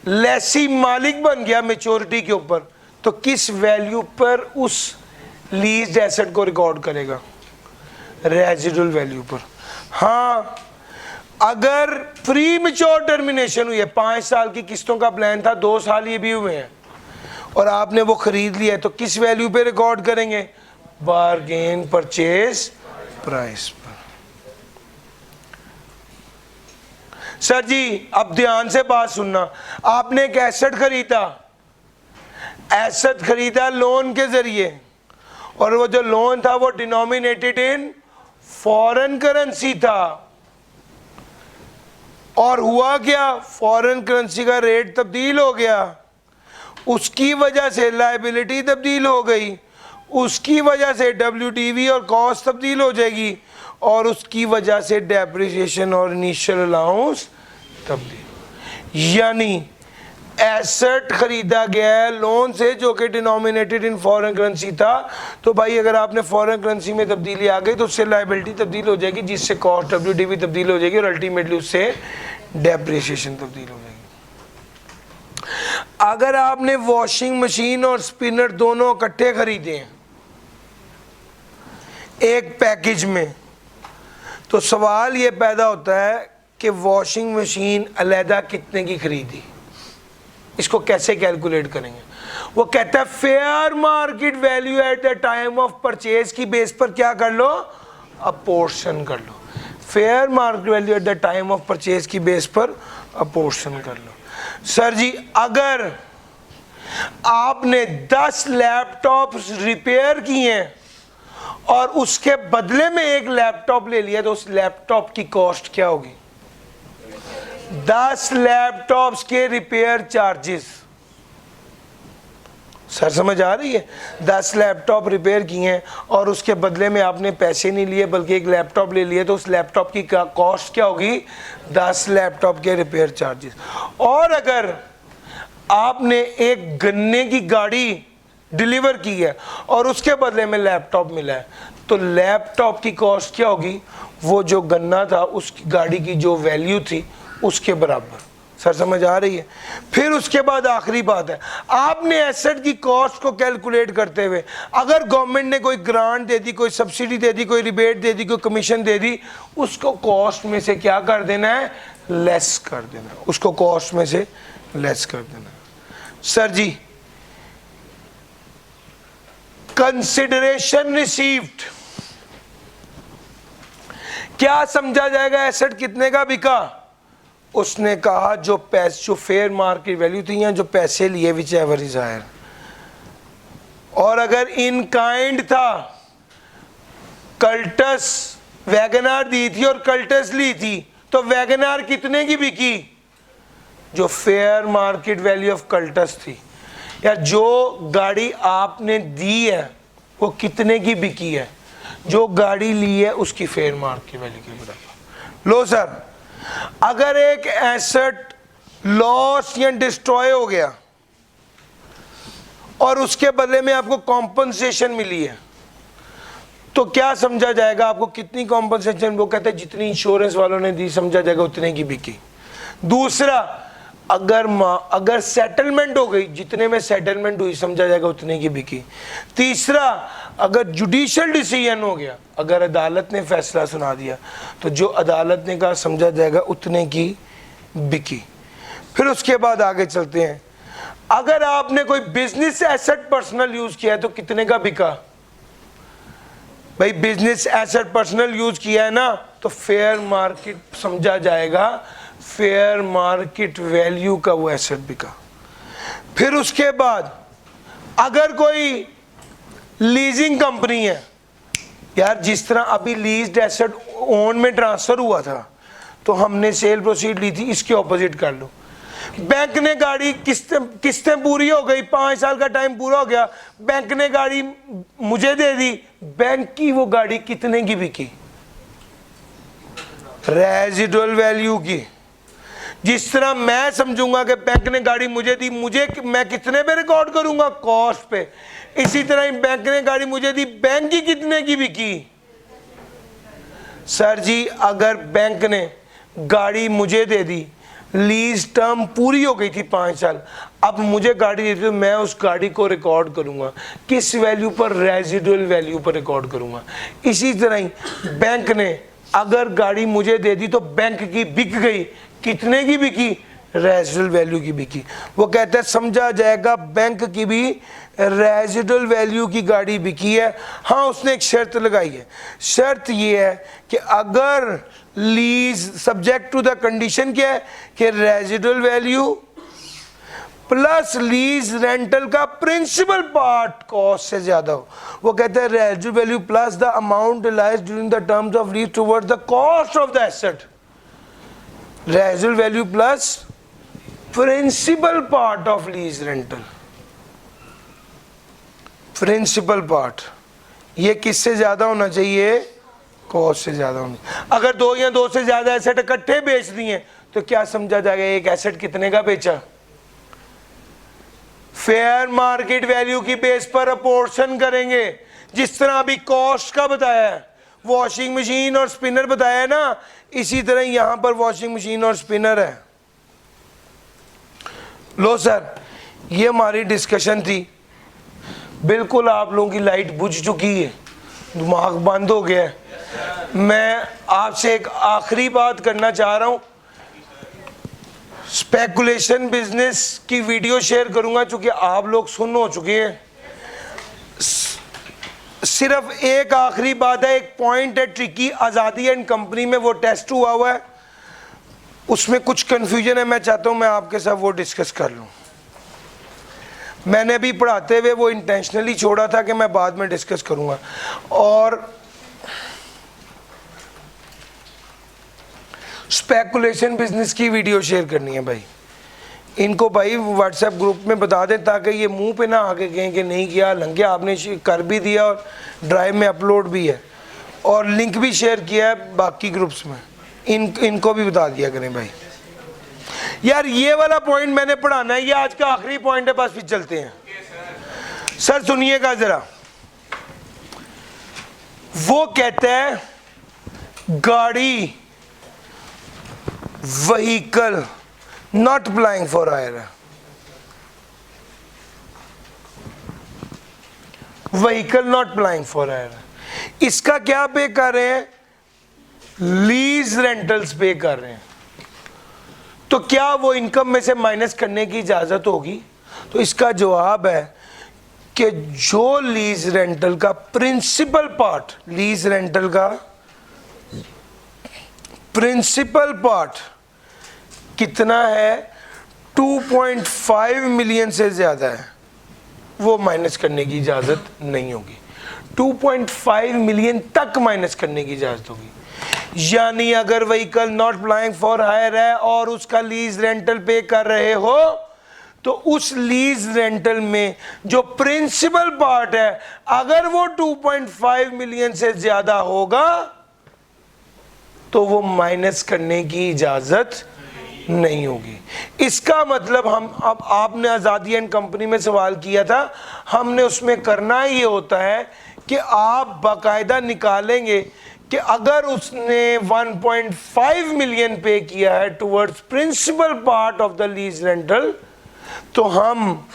लेसी मालिक बन गया मेच्योरिटी के ऊपर, तो किस वैल्यू पर उस लीज्ड एसेट को रिकॉर्ड करेगा? रेजिडुअल वैल्यू पर। हाँ, अगर प्री मैच्योर टर्मिनेशन हुई है, 5 साल की किस्तों का प्लान था, 2 साल ये भी हुए हैं और आपने वो खरीद लिया है, तो किस वैल्यू पे रिकॉर्ड करेंगे? बारगेन परचेज प्राइस पर। सर जी अब ध्यान से बात सुनना, आपने एक एसेट खरीदा लोन के जरिए, और वो जो लोन था वो डिनोमिनेटेड इन फॉरेन करेंसी था, और हुआ क्या? फॉरेन करेंसी का रेट तब्दील हो गया, उसकी वजह से लायबिलिटी तब्दील हो गई, उसकी वजह से WDV और कॉस्ट तब्दील हो जाएगी, और उसकी वजह से डेप्रिसिएशन और इनिशियल अलाउंस तब्दील। यानी एसेट खरीदा गया है लोन से जो कि डिनोमिनेटेड इन फॉरेन करेंसी था, तो भाई अगर आपने फॉरेन करेंसी में तब्दीली आ गई तो उससे लायबिलिटी तब्दील हो जाएगी, जिससे कॉस्ट WDV तब्दील हो जाएगी और अल्टीमेटली उससे डेप्रिसिएशन तब्दील हो जाएगी। अगर आपने वॉशिंग मशीन और स्पिनर दोनों इकट्ठे खरीदे हैं एक पैकेज में, तो सवाल ये पैदा होता है कि वॉशिंग मशीन अलहदा कितने की खरीदी, इसको कैसे कैलकुलेट करेंगे? वो कहता है fair market value at the time of purchase की बेस पर क्या कर लो? अपोर्शन कर लो। Fair market value at the time of purchase की बेस पर अपोर्शन कर लो। सर जी अगर आपने 10 लैपटॉप रिपेयर किए हैं और उसके बदले में एक लैपटॉप ले लिया, तो उस लैपटॉप की कॉस्ट क्या होगी? 10 लैपटॉप्स के रिपेयर चार्जेस। सर समझ आ रही है? 10 लैपटॉप रिपेयर किए हैं और उसके बदले में आपने पैसे नहीं लिए बल्कि एक लैपटॉप ले लिए, तो उस लैपटॉप की कॉस्ट क्या होगी? 10 लैपटॉप के रिपेयर चार्जेस। और अगर आपने एक गन्ने की गाड़ी डिलीवर की है और उसके बदले में लैपटॉप मिला है, तो लैपटॉप की कॉस्ट क्या होगी? वो जो गन्ना था उस गाड़ी की जो वैल्यू थी उसके बराबर। सर समझ आ रही है? फिर उसके बाद आखिरी बात है, आपने एसेट की कॉस्ट को कैलकुलेट करते हुए अगर गवर्नमेंट ने कोई ग्रांट दे दी, कोई सब्सिडी दे दी, कोई रिबेट दे दी, कोई कमीशन दे दी, उसको कॉस्ट में से क्या कर देना है? लेस कर देना है। उसको कॉस्ट में से लेस कर देना है। सर जी कंसिडरेशन रिसीव्ड क्या समझा जाएगा? एसेट कितने का बिका? उसने कहा जो फेयर मार्केट वैल्यू थी या जो पैसे लिए विच एवर इज हायर। और अगर इन काइंड था, कल्टस वैगनार दी थी और कल्टस ली थी, तो वैगनार कितने की बिकी? जो fair market value of Cultus थी, या जो गाड़ी आपने दी है वो कितने की बिकी है? जो गाड़ी ली है उसकी फेयर मार्केट वैल्यू के बराबर। लो सर, अगर एक एसेट लॉस या डिस्ट्रॉय हो गया और उसके बदले में आपको कॉम्पनसेशन मिली है, तो क्या समझा जाएगा? आपको कितनी कॉम्पनसेशन? वो कहते हैं जितनी इंश्योरेंस वालों ने दी समझा जाएगा उतने की बिकी। दूसरा, अगर सेटलमेंट हो गई, जितने में सेटलमेंट हुई समझा जाएगा उतने की बिकी। तीसरा, अगर जुडिशियल डिसीजन हो गया, अगर अदालत ने फैसला सुना दिया तो जो अदालत ने कहा समझा जाएगा उतने की बिकी। फिर उसके बाद आगे चलते हैं, अगर आपने कोई बिजनेस एसेट पर्सनल यूज किया है तो कितने का बिका? भाई बिजनेस एसेट पर्सनल यूज किया है ना, तो फेयर मार्केट समझा जाएगा, फेयर मार्केट वैल्यू का वो एसेट बिका। फिर उसके बाद अगर कोई लीजिंग कंपनी है, यार जिस तरह अभी लीज्ड एसेट ओन में ट्रांसफर हुआ था तो हमने सेल प्रोसीड ली थी, इसके ऑपोजिट कर लो। बैंक ने गाड़ी किस्तें पूरी हो गई, 5 साल का टाइम पूरा हो गया, बैंक ने गाड़ी मुझे दे दी, बैंक की वो गाड़ी कितने की बिकी? रेजिडुअल वैल्यू की। जिस तरह मैं समझूंगा कि बैंक ने गाड़ी मुझे दी, मैं कितने पे रिकॉर्ड करूंगा? कॉस्ट पे। इसी तरह ही बैंक ने गाड़ी मुझे दी, बैंक की कितने की बिकी? सर जी अगर बैंक ने गाड़ी मुझे दे दी, लीज टर्म पूरी हो गई थी 5 साल, अब मुझे गाड़ी दी तो मैं उस गाड़ी को रिकॉर्ड करूंगा किस वैल्यू पर? रेजिडुअल वैल्यू पर रिकॉर्ड करूंगा। इसी तरह ही बैंक ने अगर गाड़ी मुझे दे दी तो बैंक की बिक गई, कितने की बिकी? रेजिडुअल वैल्यू की बिकी। वो कहते हैं समझा जाएगा बैंक की भी रेजिडुअल वैल्यू की गाड़ी बिकी है। हाँ उसने एक शर्त लगाई है, शर्त ये है कि अगर lease subject to the condition क्या है कि residual value plus lease rental का प्रिंसिपल पार्ट कॉस्ट से ज्यादा हो। वो कहते हैं residual value plus the amount realised during the terms of lease towards the cost of the asset. Residual value plus principal part of lease rental. Principal part ये किससे ज्यादा होना चाहिए? कॉस्ट से ज्यादा होनी। अगर 2 या 2 से ज्यादा एसेट इकट्ठे बेच दिए तो क्या समझा जाएगा? एक एसेट कितने का बेचा? फेयर मार्केट वैल्यू की बेस पर अपोर्शन करेंगे। जिस तरह अभी कॉस्ट का बताया है, वॉशिंग मशीन और स्पिनर बताया है ना, इसी तरह यहां पर वॉशिंग मशीन और स्पिनर है। लो सर ये हमारी डिस्कशन थी, बिल्कुल आप लोगों की लाइट बुझ चुकी है, दिमाग बंद हो गया है। मैं आपसे एक आखिरी बात करना चाह रहा हूं, स्पेकुलेशन बिजनेस की वीडियो शेयर करूंगा चूंकि आप लोग सुन हो चुके हैं। सिर्फ एक आखिरी बात है, एक पॉइंट है ट्रिकी, आज़ादी एंड कंपनी में वो टेस्ट हुआ है, उसमें कुछ कंफ्यूजन है, मैं चाहता हूं मैं आपके साथ वो डिस्कस कर लूं। मैंने अभी पढ़ाते हुए वो इंटेंशनली छोड़ा था कि मैं बाद में डिस्कस करूंगा। और स्पेकुलेशन बिजनेस की वीडियो शेयर करनी है भाई, इनको भाई व्हाट्सएप ग्रुप में बता दें ताकि ये मुंह पे ना आके कहें कि नहीं किया लंघे, आपने कर भी दिया और ड्राइव में अपलोड भी है और लिंक भी शेयर किया है बाकी ग्रुप्स में, इनको भी बता दिया करें भाई। यार ये वाला पॉइंट मैंने पढ़ाना है, ये आज का आखिरी पॉइंट है, बस फिर चलते हैं। सर सुनिएगा जरा, वो कहते हैं गाड़ी vehicle not applying for hire, vehicle not applying for hire, इसका क्या पे कर रहे हैं? लीज रेंटल्स पे कर रहे हैं। तो क्या वो इनकम में से माइनस करने की इजाजत होगी? तो इसका जवाब है कि जो लीज रेंटल का प्रिंसिपल पार्ट, लीज रेंटल का प्रिंसिपल पार्ट कितना है? 2.5 मिलियन से ज्यादा है, वो माइनस करने की इजाजत नहीं होगी। 2.5 मिलियन तक माइनस करने की इजाजत होगी। यानी अगर vehicle not applying for hire है और उसका लीज रेंटल पे कर रहे हो तो उस लीज रेंटल में जो प्रिंसिपल पार्ट है अगर वो 2.5 मिलियन से ज्यादा होगा तो वो माइनस करने की इजाजत नहीं होगी। इसका मतलब हम अब आपने आज़ादी एंड कंपनी में सवाल किया था, हमने उसमें करना ये होता है कि आप बाकायदा निकालेंगे कि अगर उसने 1.5 मिलियन पे किया है towards principal part of the lease rental, तो हम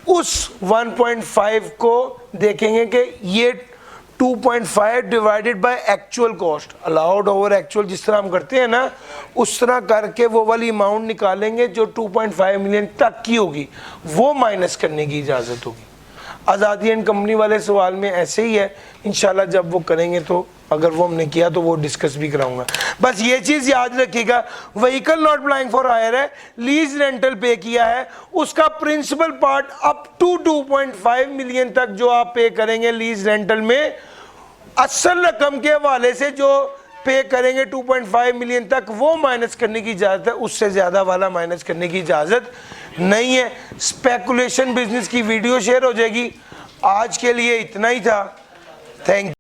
उस 1.5 को देखेंगे कि ये 2.5 divided by actual cost, allowed over actual जिस तरह हम करते हैं ना, उस तरह करके वो वाली अमाउंट निकालेंगे जो 2.5 मिलियन तक की होगी, वो माइनस करने की इजाज़त होगी। आज़ादी एंड कंपनी वाले सवाल में ऐसे ही है। इंशाल्लाह जब वो करेंगे तो अगर वो हमने किया तो वो डिस्कस भी कराऊंगा। बस ये चीज़ याद रखिएगा, vehicle not applying for hire है, लीज रेंटल पे किया है, उसका principal part up to 2.5 million तक जो आप पे करेंगे लीज रेंटल में, असल रकम के हवाले से जो पे करेंगे 2.5 मिलियन तक, वो माइनस करने की इजाज़त है, उससे ज़्यादा वाला माइनस करने की इजाज़त नहीं है। स्पेकुलेशन बिजनेस की वीडियो शेयर हो जाएगी। आज के लिए इतना ही था। थैंक